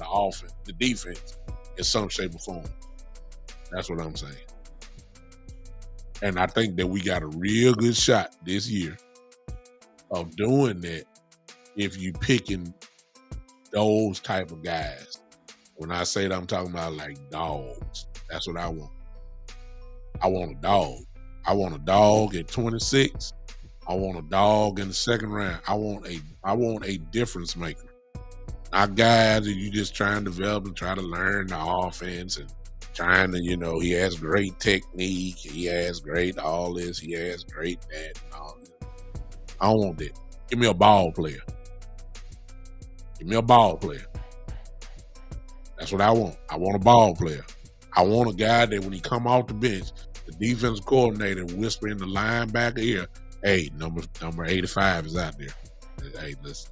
the defense in some shape or form. That's what I'm saying. And I think that we got a real good shot this year of doing that if you picking those type of guys. When I say that, I'm talking about like dogs. That's what I want. I want a dog. I want a dog at 26. I want a dog in the second round. I want a difference maker. Not guys that you just trying to develop and try to learn the offense and trying to, he has great technique. He has great all this. He has great that and all this. I don't want that. Give me a ball player. Give me a ball player. That's what I want. I want a ball player. I want a guy that when he come off the bench, the defensive coordinator whisper in the linebacker ear, "Hey, number 85 is out there. Hey, let's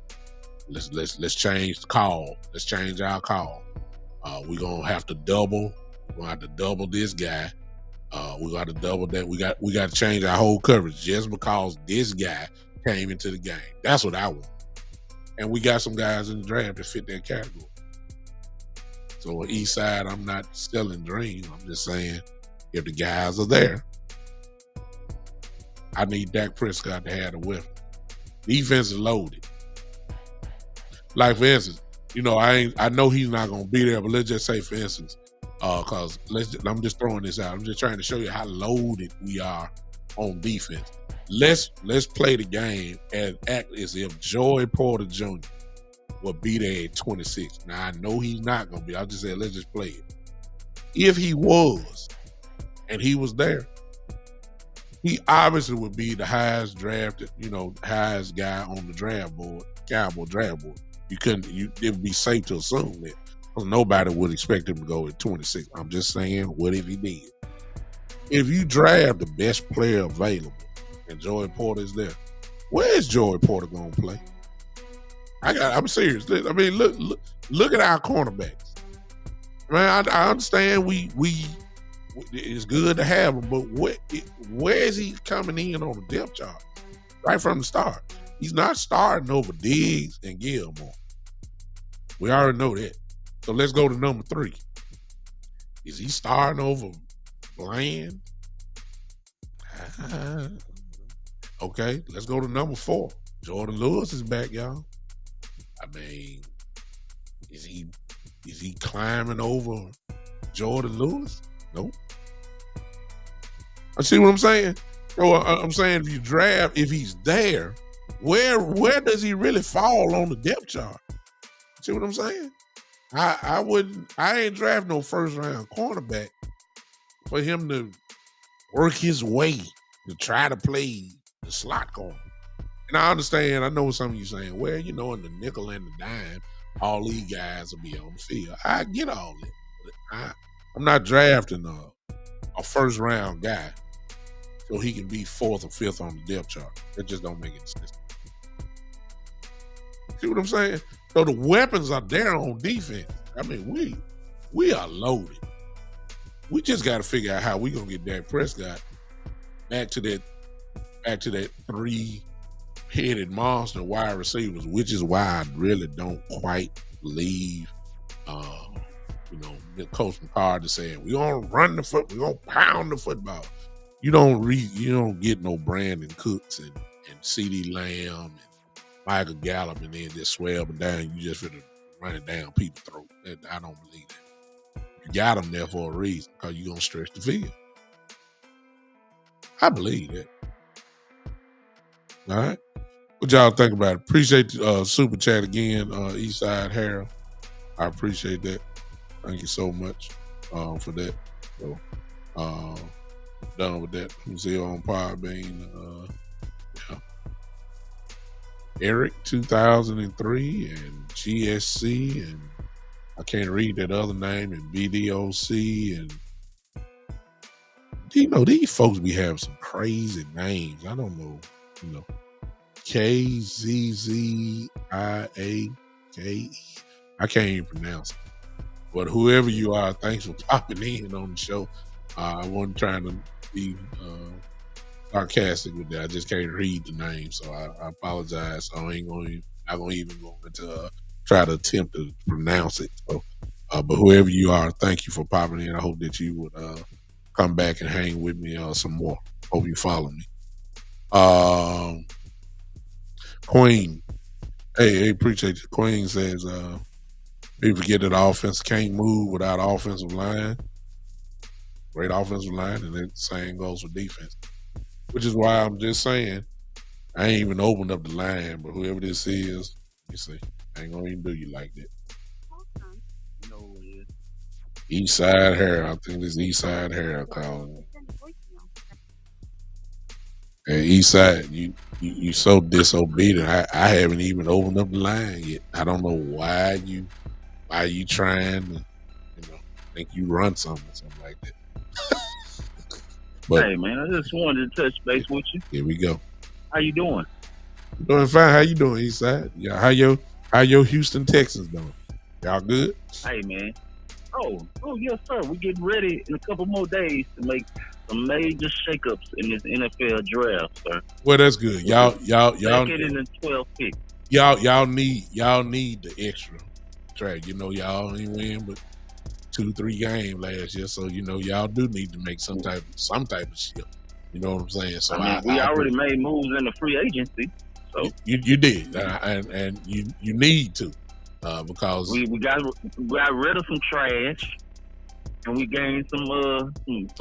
change the call. Let's change our call. We're gonna have to double. We're gonna have to double this guy. We got to double that. We got to change our whole coverage just because this guy came into the game. That's what I want. And we got some guys in the draft that fit that category. So on East Side, I'm not selling dreams. I'm just saying, if the guys are there, I need Dak Prescott to have the weapon. Defense is loaded. Like, for instance, I know he's not going to be there, but let's just say, for instance, because I'm just throwing this out. I'm just trying to show you how loaded we are on defense. Let's play the game and act as if Joey Porter Jr. will be there at 26. Now, I know he's not going to be. I'll just say, let's just play it. If he was, and he was there, he obviously would be the highest drafted, highest guy on the draft board, Cowboy draft board. It would be safe to assume that, because nobody would expect him to go at 26. I'm just saying, what if he did? If you draft the best player available and Joey Porter is there, where is Joey Porter going to play? I'm serious. I mean, look at our cornerbacks. Man, I understand we it's good to have him, but where is he coming in on the depth chart? Right from the start. He's not starting over Diggs and Gilmore. We already know that. So let's go to number 3. Is he starting over Bland? Okay, let's go to number 4. Jordan Lewis is back, y'all. I mean, is he climbing over Jordan Lewis? Nope. I see what I'm saying. So I'm saying if he's there, where does he really fall on the depth chart? See what I'm saying? I ain't draft no first round cornerback for him to work his way to try to play the slot corner. And I understand, I know some of you saying, well, in the nickel and the dime, all these guys will be on the field. I get all that. But I'm not drafting a first round guy so he can be fourth or fifth on the depth chart. That just don't make any sense. See what I'm saying? So the weapons are there on defense. I mean, we are loaded. We just got to figure out how we gonna get Dak Prescott back to that three-headed monster wide receivers, which is why I really don't quite believe, Coach McCarthy is saying we're gonna run the foot, we're gonna pound the football. You don't get no Brandon Cooks and CeeDee Lamb and Michael Gallup and then just swear up and down. You just finna run it down people's throat. I don't believe that. You got them there for a reason because you're gonna stretch the field. I believe that. All right. What y'all think about it? Appreciate the super chat again, Eastside Harold. I appreciate that. Thank you so much for that. So, done with that. Who's here on Podbean? Yeah. Eric 2003 and GSC and I can't read that other name and BDOC and these folks be having some crazy names. I don't know, KZZIAKE. I can't even pronounce it. But whoever you are, thanks for popping in on the show. I wasn't trying to be sarcastic with that. I just can't read the name, so I apologize. So I not gonna even go into try to attempt to pronounce it. So, but whoever you are, thank you for popping in. I hope that you would come back and hang with me some more. Hope you follow me. Queen, hey, appreciate you. Queen says, people forget that offense can't move without offensive line. Great offensive line, and the same goes for defense. Which is why I'm just saying, I ain't even opened up the line, but whoever this is, you see, I ain't gonna even do you like that. Eastside Harold, I think this Eastside Harold calling. And Eastside, you so disobedient. I haven't even opened up the line yet. I don't know why you trying to, think you run something like that. But, hey man, I just wanted to touch base with you. Here we go. How you doing? Doing fine. How you doing, Eastside? Yeah. How your Houston Texans doing? Y'all good? Hey man. Oh yes sir. We're getting ready in a couple more days to make some major shakeups in this NFL draft, sir. Well, that's good. Y'all get in the 12th pick. Y'all need the extra track. Y'all ain't win but 2-3 games last year, so y'all do need to make some type of shift. You know what I'm saying? So we already made moves in the free agency. So you did, and you need to because we got rid of some trash, and we gained some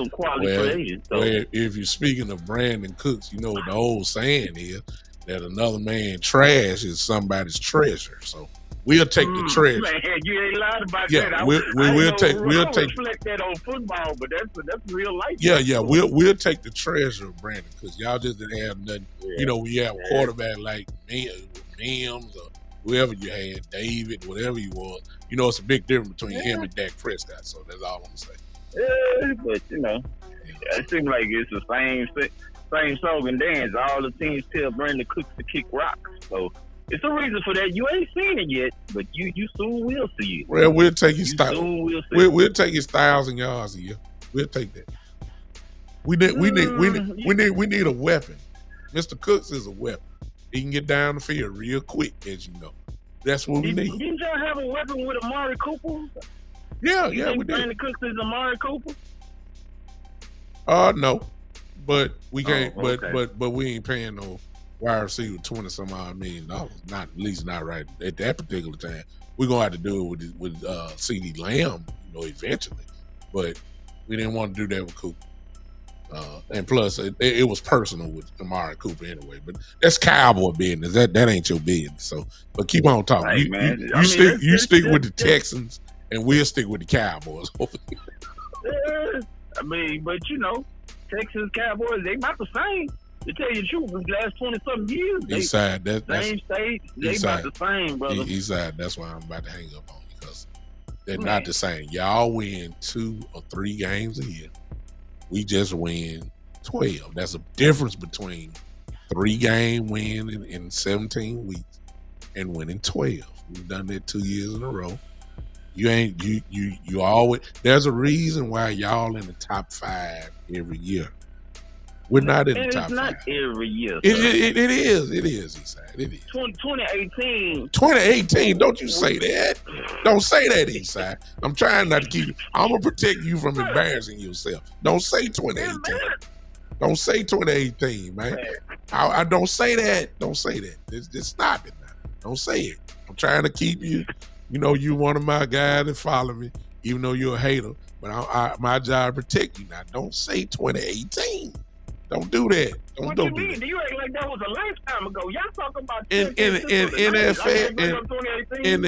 quality free agents. So if you're speaking of Brandon Cooks, what the old saying is that another man trash is somebody's treasure. So we'll take the treasure. Man, you ain't lying about that. I we'll take reflect that on football, but that's real life. Yeah. We'll take the treasure of Brandon because y'all just didn't have nothing. Yeah. We have a quarterback like Mims or whoever you had, David, whatever you was. It's a big difference between him and Dak Prescott. So that's all I'm gonna say. Yeah, but it seems like it's the same song and dance. All the teams tell Brandon Cooks to kick rocks. So it's a reason for that. You ain't seen it yet, but you soon will see it. Well, we'll take his we'll take his 1,000 yards a year. We'll take that. We need a weapon. Mr. Cooks is a weapon. He can get down the field real quick, as you know. That's what we need. Didn't y'all have a weapon with Amari Cooper? Yeah, we did. Brandon Cooks is Amari Cooper? No, but we can't. Okay. But we ain't paying no wide receiver $20-some odd million. Not at least not right at that particular time. We're gonna have to do it with CeeDee Lamb, eventually. But we didn't want to do that with Cooper. And plus, it was personal with Amari Cooper anyway. But that's Cowboy business. That ain't your business. So, but keep on talking. Hey, man. You I mean, stick with the Texans, and we'll stick with the Cowboys. I mean, but Texas Cowboys, they about the same. To tell you the truth, the last 20-something years, same state, they about the same, brother. Eastside, that's why I'm about to hang up on you, because they're not the same. Y'all win 2 or 3 games a year. We just win 12. That's a difference between 3-game win in 17 weeks and winning 12. We've done that 2 years in a row. You always, there's a reason why y'all in the top 5 every year. We're not in the top 5. It's not every year. It is, Eastside. It is. 2018. 2018, don't you say that. Don't say that, Eastside. I'm trying not to keep you. I'm going to protect you from embarrassing yourself. Don't say 2018. Don't say 2018, man. I don't say that. Don't say that. Just stop it now. Don't say it. I'm trying to keep you. You one of my guys that follow me, even though you're a hater. But my job to protect you now. Don't say 2018. Don't do that. What don't you mean? Do you act like that was a lifetime ago? Y'all talking about in the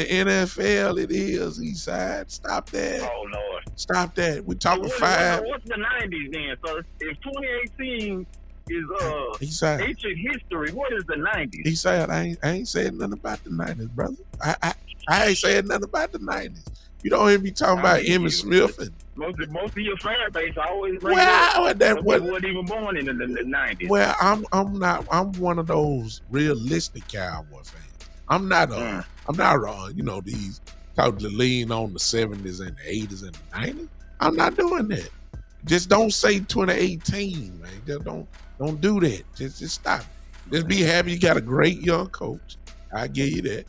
NFL, it is, Eastside. Stop that. Oh Lord. Stop that. We're talking 5. What's the 90s then? So if 2018 is Eastside, ancient history, what is the 90s? Eastside, I ain't saying nothing about the 90s, brother. I ain't saying nothing about the 90s. You don't hear me talking about Emmitt Smith and most of your fan base always bring wasn't even born in the 90s. Well, I'm one of those realistic Cowboy fans. I'm not these talk to lean on the 70s and the 80s and the 90s. I'm not doing that. Just don't say 2018, man. Just don't do that. Just stop it. Just be happy you got a great young coach. I give you that.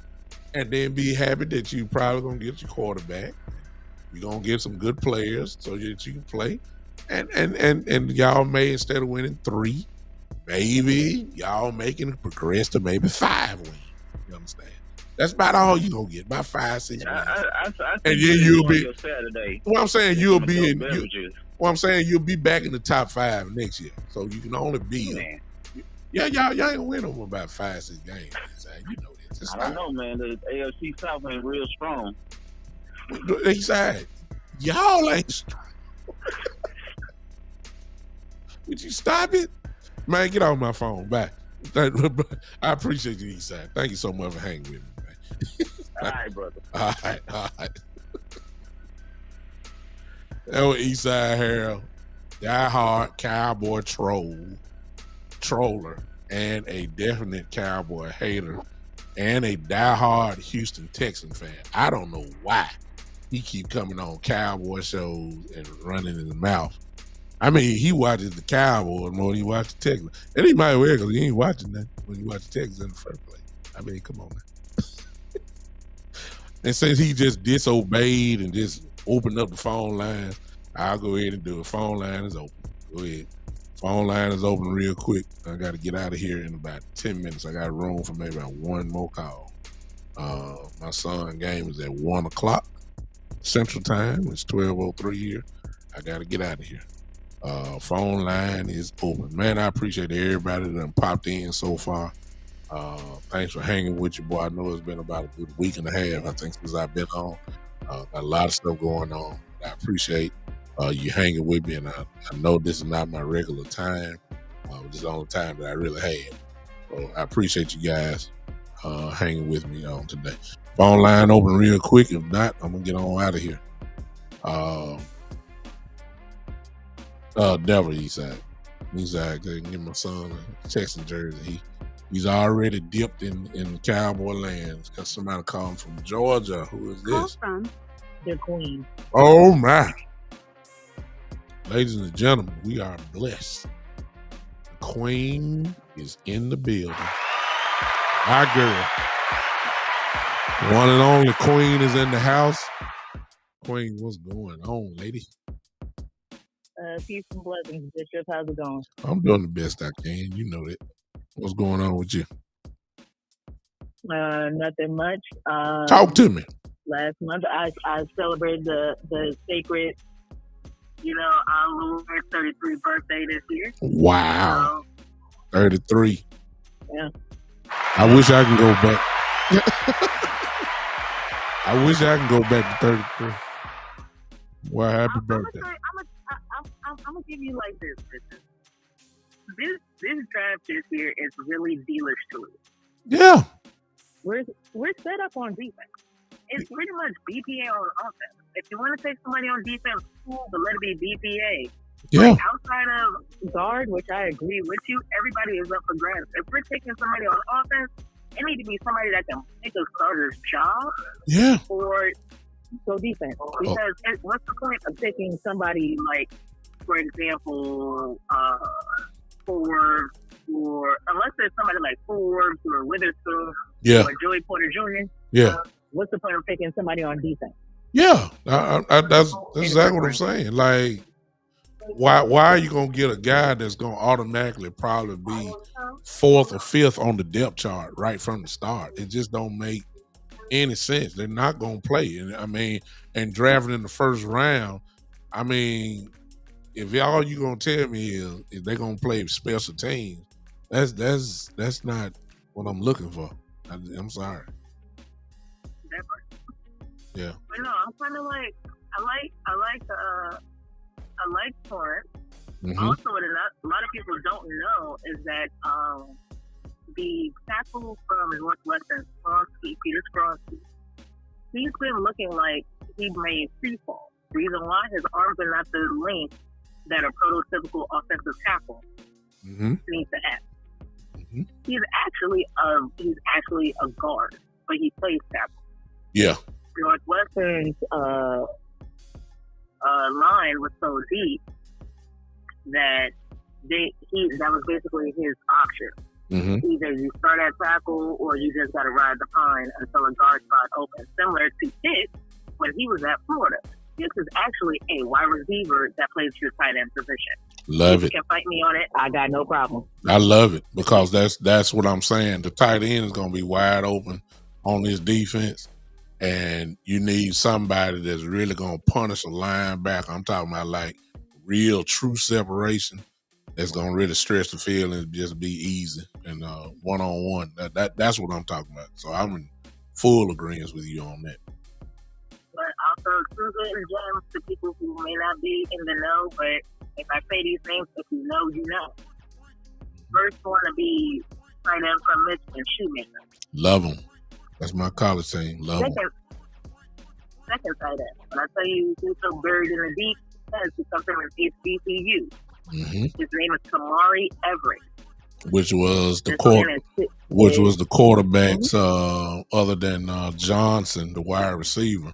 And then be happy that you probably gonna get your quarterback. You're gonna get some good players so that you can play. And y'all may, instead of winning 3, maybe y'all making it progress to maybe 5 wins. You understand? That's about all you gonna get, about 5, 6 wins. I and then you'll be Saturday. What I'm saying, you'll be you'll be back in the top 5 next year. So you can only be y'all ain't win over about 5, 6 games. You know this. I don't know, man. The AFC South ain't real strong. Exactly. Y'all ain't strong. Would you stop it? Man, get off my phone. Bye. I appreciate you, Eastside. Thank you so much for hanging with me, man. All right, brother. All right. That was Eastside Harold, diehard Cowboy troller, and a definite Cowboy hater, and a diehard Houston Texan fan. I don't know why he keep coming on Cowboy shows and running his mouth. I mean, he watches the Cowboys more than he watches the Texans. And he might well, because he ain't watching that when you watch the Texans in the first place. I mean, come on now. And since he just disobeyed and just opened up the phone lines, I'll go ahead and do it. Phone line is open. Go ahead. Phone line is open real quick. I got to get out of here in about 10 minutes. I got room for maybe about 1 more call. My son's game is at 1 o'clock Central Time. It's 12:03 here. I got to get out of here. Phone line is open. Man, I appreciate everybody that done popped in so far. Thanks for hanging with you, boy. I know it's been about a good week and a half, I think, since I've been on. Got a lot of stuff going on. I appreciate you hanging with me, and I know this is not my regular time. This is the only time that I really had. So I appreciate you guys hanging with me on today. Phone line open real quick. If not, I'm going to get on out of here. Devil, Eastside, give my son a Texan jersey. He's already dipped in Cowboy lands because somebody called from Georgia. Who is this? Call from the Queen. Oh my! Ladies and gentlemen, we are blessed. The Queen is in the building. Our girl, one and only Queen, is in the house. Queen, what's going on, lady? Peace and blessings, Bishop. How's it going? I'm doing the best I can. You know that. What's going on with you? Nothing much. Talk to me. Last month, I celebrated the sacred I'll lose her 33rd birthday this year. Wow. 33. Yeah. I wish I can go back. I wish I can go back to 33. Well, happy birthday. I'm gonna give you like this. This draft this year is really dealer's choice. Yeah. We're set up on defense. It's pretty much BPA on offense. If you want to take somebody on defense, cool, but let it be BPA. Yeah. Like outside of guard, which I agree with you, everybody is up for grabs. If we're taking somebody on offense, it needs to be somebody that can make a starter's job. Yeah. Or go defense. Because what's the point of taking somebody like, for example, Forbes, or unless there's somebody like Forbes or Witherspoon or Joey Porter Jr. Yeah. What's the point of taking somebody on defense? Yeah, that's exactly what I'm saying. Like, why are you gonna get a guy that's gonna automatically probably be 4th or 5th on the depth chart right from the start? It just don't make any sense. They're not gonna play, and I mean, and drafting in the first round. I mean, if all you gonna tell me is they're gonna play special teams, that's not what I'm looking for. I'm sorry. Yeah. But no, I'm kind of like I like Torrance. Mm-hmm. Also, what a lot of people don't know is that the tackle from Northwestern, Peter Skronsky, he's been looking like he made free fall. Reason why his arms are not the length that a prototypical offensive tackle needs to have. Mm-hmm. He's actually a guard, but he plays tackle. Yeah. Northwestern's line was so deep that that was basically his option. Mm-hmm. Either you start at tackle or you just got to ride the pine until a guard spot opens. Similar to Pitt when he was at Florida. This is actually a wide receiver that plays your tight end position. Love it. You can fight me on it. I got no problem. I love it because that's what I'm saying. The tight end is going to be wide open on this defense, and you need somebody that's really going to punish a linebacker. I'm talking about like real true separation that's going to really stretch the field and just be easy and one-on-one. That's what I'm talking about. So I'm in full agreement with you on that. But also, two hidden gems to people who may not be in the know, but if I say these names, if you know, you know. First one to be tight end from Michigan, Shoemaker. Love him. That's my college team. Love him. Second tight end. When I tell you who's so buried in the deep, that's because it's HBCU. Mm-hmm. His name is Kamari Everett. Which was the quarterbacks other than Johnson, the wide receiver.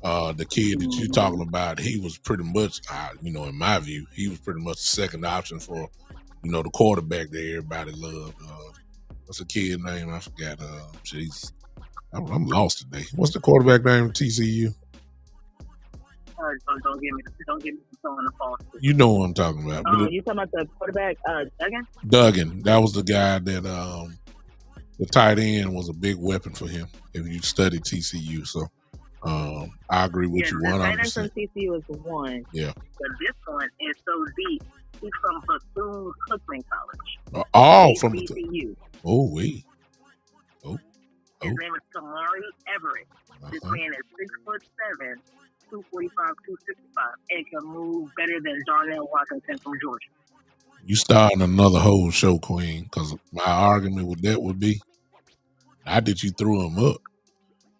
The kid that you're talking about, he was pretty much, in my view, he was pretty much the second option for, the quarterback that everybody loved. What's the kid's name? I forgot. Jeez, I'm lost today. What's the quarterback name of TCU? Don't get me on the phone. You know what I'm talking about. You talking about the quarterback, Duggan? Duggan. That was the guy that the tight end was a big weapon for him if you study TCU. So I agree with you 100%. The tight end from TCU is one. Yeah. But this one is so deep. He's from Bethune-Cookman College. From TCU. Oh, wait. Oh. His name is Kamari Everett. This man is 6'7", 245, 265, and can move better than Darnell Washington from Georgia. You starting another whole show, Queen, because my argument with that would be, not that you threw him up,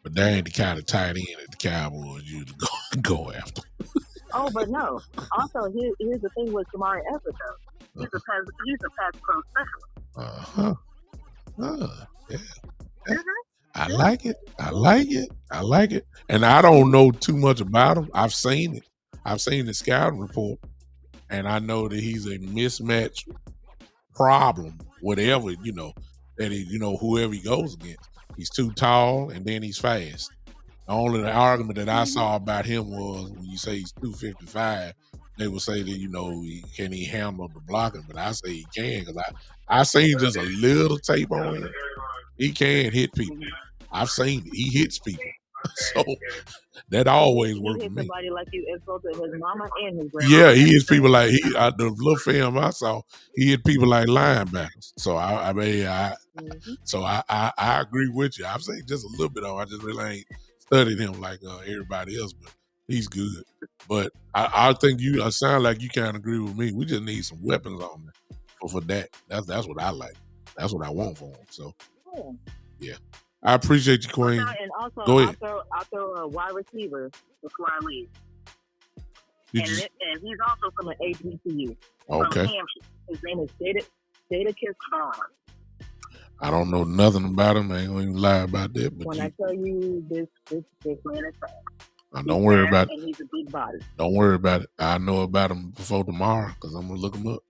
but that ain't the kind of tight end that the Cowboys usually go after. Oh, but no. Also, here's the thing with Kamari Everett, though. He's a pass pro specialist. Yeah. I like it. And I don't know too much about him. I've seen it. I've seen the scouting report, and I know that he's a mismatch problem, whatever, that he, whoever he goes against. He's too tall, and then he's fast. The only argument that I saw about him was when you say he's 255, they would say that, can he handle the blocking? But I say he can, because I seen just a little tape on him. He can hit people. I've seen it. He hits people. So that always He worked hit for me. somebody like you insulted his mama and his grandma. Yeah, he hits people like the little film I saw. He hit people like linebackers. So I mean, I agree with you. I've seen just a little bit of him. I just really ain't studied him like everybody else, but he's good. But I think you sound like you kind of agree with me. We just need some weapons on there for that. That's what I like. That's what I want for him. So yeah, I appreciate you, Queen. And also, Go ahead. I'll throw a wide receiver before I leave. And he's also from an HBCU. Okay. From Hampshire. His name is Jadakiss Vaughn. I don't know nothing about him. I ain't gonna even lie about that. But when I tell you this man is fast. Don't worry about it. And he's a big body. Don't worry about it. I know about him before tomorrow because I'm gonna look him up.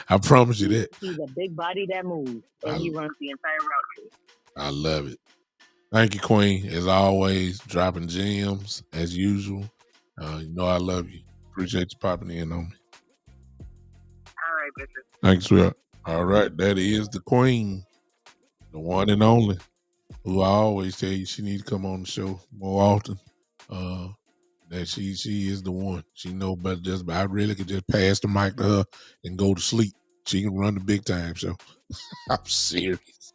I promise you that. He's a big body that moves, and he runs the entire route. I love it. Thank you, Queen. As always, dropping gems as usual. You know I love you. Appreciate you popping in on me. All right, Bishop. Thanks, sweetheart. All right, that is the Queen, the one and only, who I always tell you she needs to come on the show more often. That she is the one. She know better. I really could just pass the mic to her and go to sleep. She can run the big time show. I'm serious.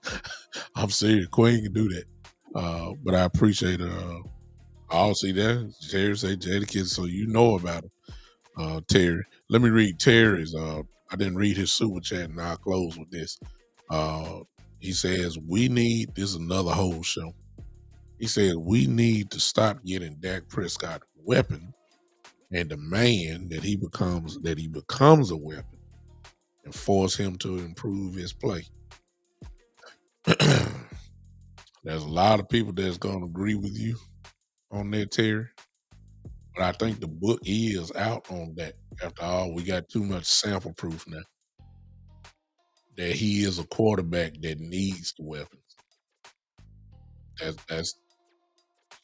I'm serious. Queen can do that. But I appreciate her. I'll see that. Terry say Jadakiss, so you know about him. Terry. Let me read Terry's. I didn't read his super chat, and I'll close with this. He says, this is another whole show. He said, we need to stop getting Dak Prescott a weapon and demand that he becomes a weapon and force him to improve his play. There's a lot of people that's going to agree with you on that, Terry. But I think the book is out on that. After all, we got too much sample proof now that he is a quarterback that needs the weapons. That's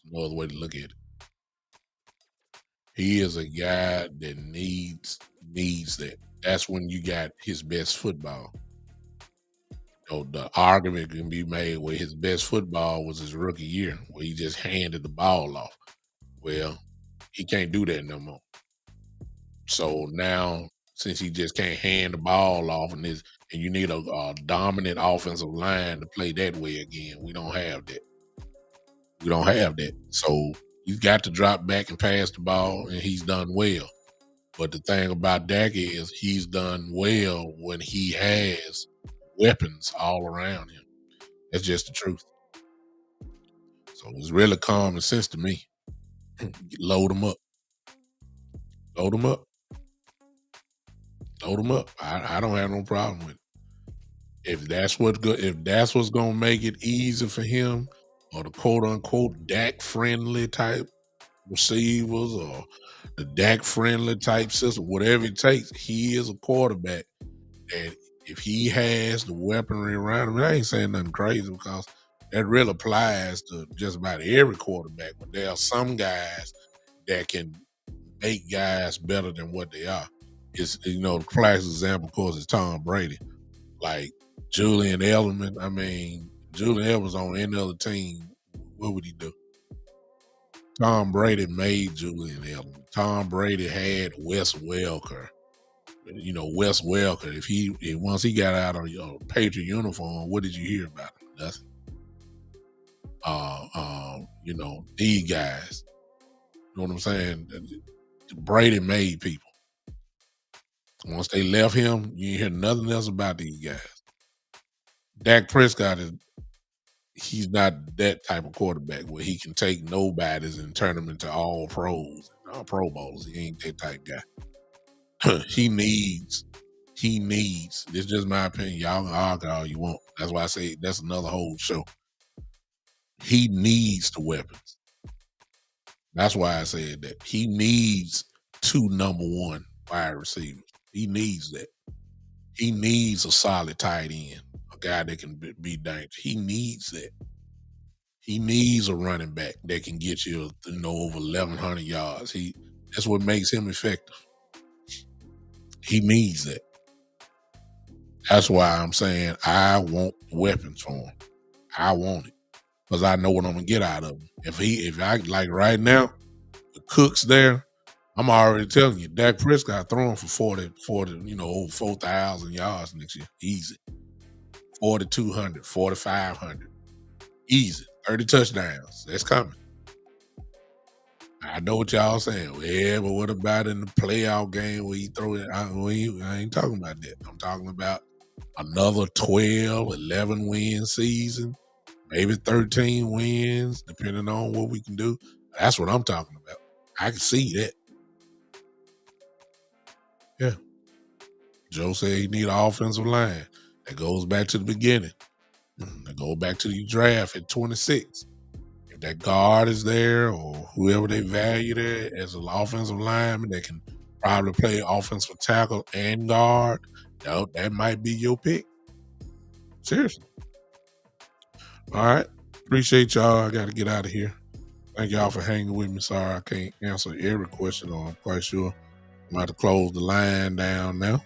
another way to look at it. He is a guy that needs that. That's when you got his best football. So the argument can be made where his best football was his rookie year, where he just handed the ball off. Well, he can't do that no more. So now, since he just can't hand the ball off, and you need a dominant offensive line to play that way again, we don't have that. So he's got to drop back and pass the ball, and he's done well. But the thing about Dak is he's done well when he has weapons all around him. That's just the truth. So it's really common sense to me. Load him up. I don't have no problem with it. If that's what's gonna make it easy for him, or the quote unquote Dak friendly type receivers, or the Dak friendly type system, whatever it takes, he is a quarterback that if he has the weaponry around him, I ain't saying nothing crazy because that really applies to just about every quarterback. But there are some guys that can make guys better than what they are. It's, the classic example, of course, is Tom Brady. Like Julian Edelman. I mean, Julian Edelman was on any other team, what would he do? Tom Brady made Julian Edelman. Tom Brady had Wes Welker. Wes Welker. If once he got out of your Patriot uniform, what did you hear about him? Nothing. These guys. You know what I'm saying? Brady made people. Once they left him, you hear nothing else about these guys. Dak Prescott he's not that type of quarterback where he can take nobodies and turn them into all pros, all Pro Bowlers. He ain't that type guy. He needs, this is just my opinion. Y'all can argue all you want. That's why I say that's another whole show. He needs the weapons. That's why I said that. He needs 2 number 1 wide receivers. He needs that. He needs a solid tight end, a guy that can be dangerous. He needs that. He needs a running back that can get you, over 1,100 yards. That's what makes him effective. He needs that. That's why I'm saying I want weapons for him. I want it. because I know what I'm gonna get out of him. If I like right now, the Cook's there. I'm already telling you, Dak Prescott throwing for 40, over 4,000 yards next year. Easy. 4,200, 4,500. Easy. 30 touchdowns. That's coming. I know what y'all saying. Well, yeah, but what about in the playoff game where he throw it? I ain't talking about that. I'm talking about another 12, 11 win season, maybe 13 wins, depending on what we can do. That's what I'm talking about. I can see that. Yeah. Joe said he need an offensive line. That goes back to the beginning. That goes back to the draft at 26. If that guard is there or whoever they value there as an offensive lineman that can probably play offensive tackle and guard, that might be your pick. Seriously. All right. Appreciate y'all. I got to get out of here. Thank y'all for hanging with me. Sorry I can't answer every question, or I'm quite sure I'm about to close the line down now.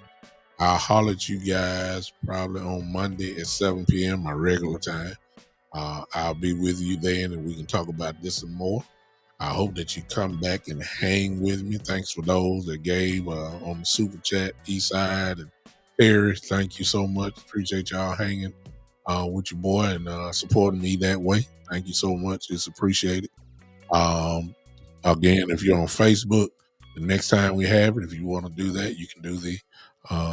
I'll holler at you guys probably on Monday at 7 p.m., my regular time. I'll be with you then, and we can talk about this and more. I hope that you come back and hang with me. Thanks for those that gave on the Super Chat, Eastside and Terry. Thank you so much. Appreciate y'all hanging with your boy and supporting me that way. Thank you so much. It's appreciated. Again, if you're on Facebook, the next time we have it, if you want to do that, you can do the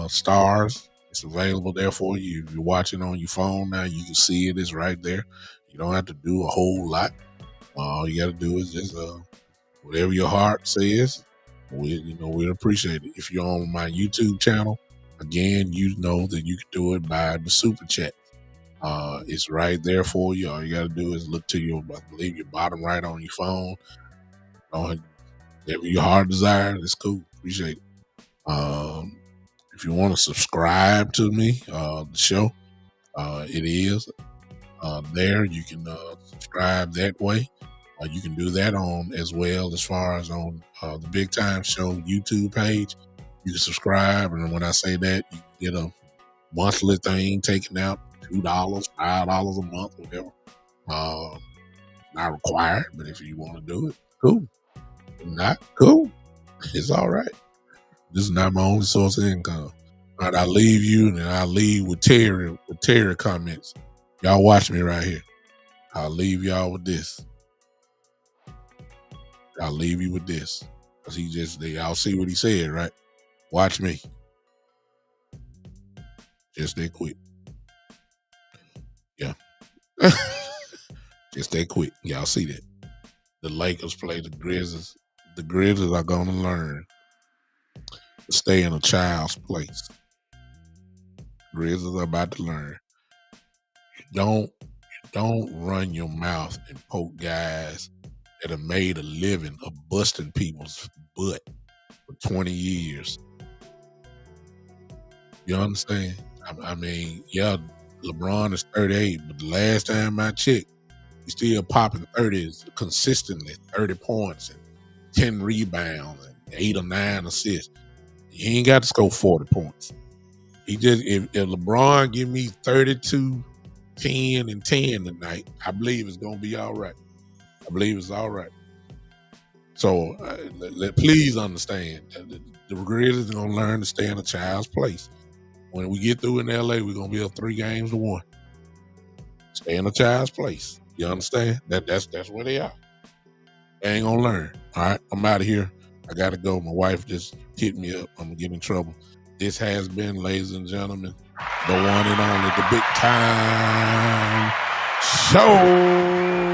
stars. It's available there for you. If you're watching on your phone now, you can see it. It's right there. You don't have to do a whole lot. All you got to do is just whatever your heart says. We'd appreciate it. If you're on my YouTube channel, again, you know that you can do it by the Super Chat. It's right there for you. All you got to do is look to your bottom right on your phone. Whatever your heart desires, it's cool. Appreciate it. If you want to subscribe to me, the show, it is there. You can subscribe that way. You can do that on as well as far as on the Big Time Show YouTube page. You can subscribe, and when I say that, you get a monthly thing taken out, $2, $5 a month, whatever. Not required, but if you want to do it, cool. If not, cool. It's all right. This is not my only source of income. All right, I'll leave you, and I'll leave with Terry comments. Y'all watch me right here. I'll leave y'all with this. I'll leave you with this. Because y'all see what he said, right? Watch me. Just that quick. Yeah. Just that quick. Y'all see that. The Lakers play the Grizzlies. The Grizzlies are going to learn to stay in a child's place. Grizzlies are about to learn. Don't run your mouth and poke guys that have made a living of busting people's butt for 20 years. You understand? I mean, yeah, LeBron is 38, but the last time I checked, he's still popping 30s consistently, 30 points and 10 rebounds and 8 or 9 assists. He ain't got to score 40 points. He just if LeBron give me 32, 10, and 10 tonight, I believe it's gonna be all right. I believe it's all right. So please understand that the Grizzlies are gonna learn to stay in a child's place. When we get through in LA, we're gonna be up 3 games to 1. Stay in a child's place. You understand? That's where they are. They ain't gonna learn. All right, I'm out of here. I gotta go. My wife just hit me up. I'm gonna get in trouble. This has been, ladies and gentlemen, the one and only, the Big Time Show.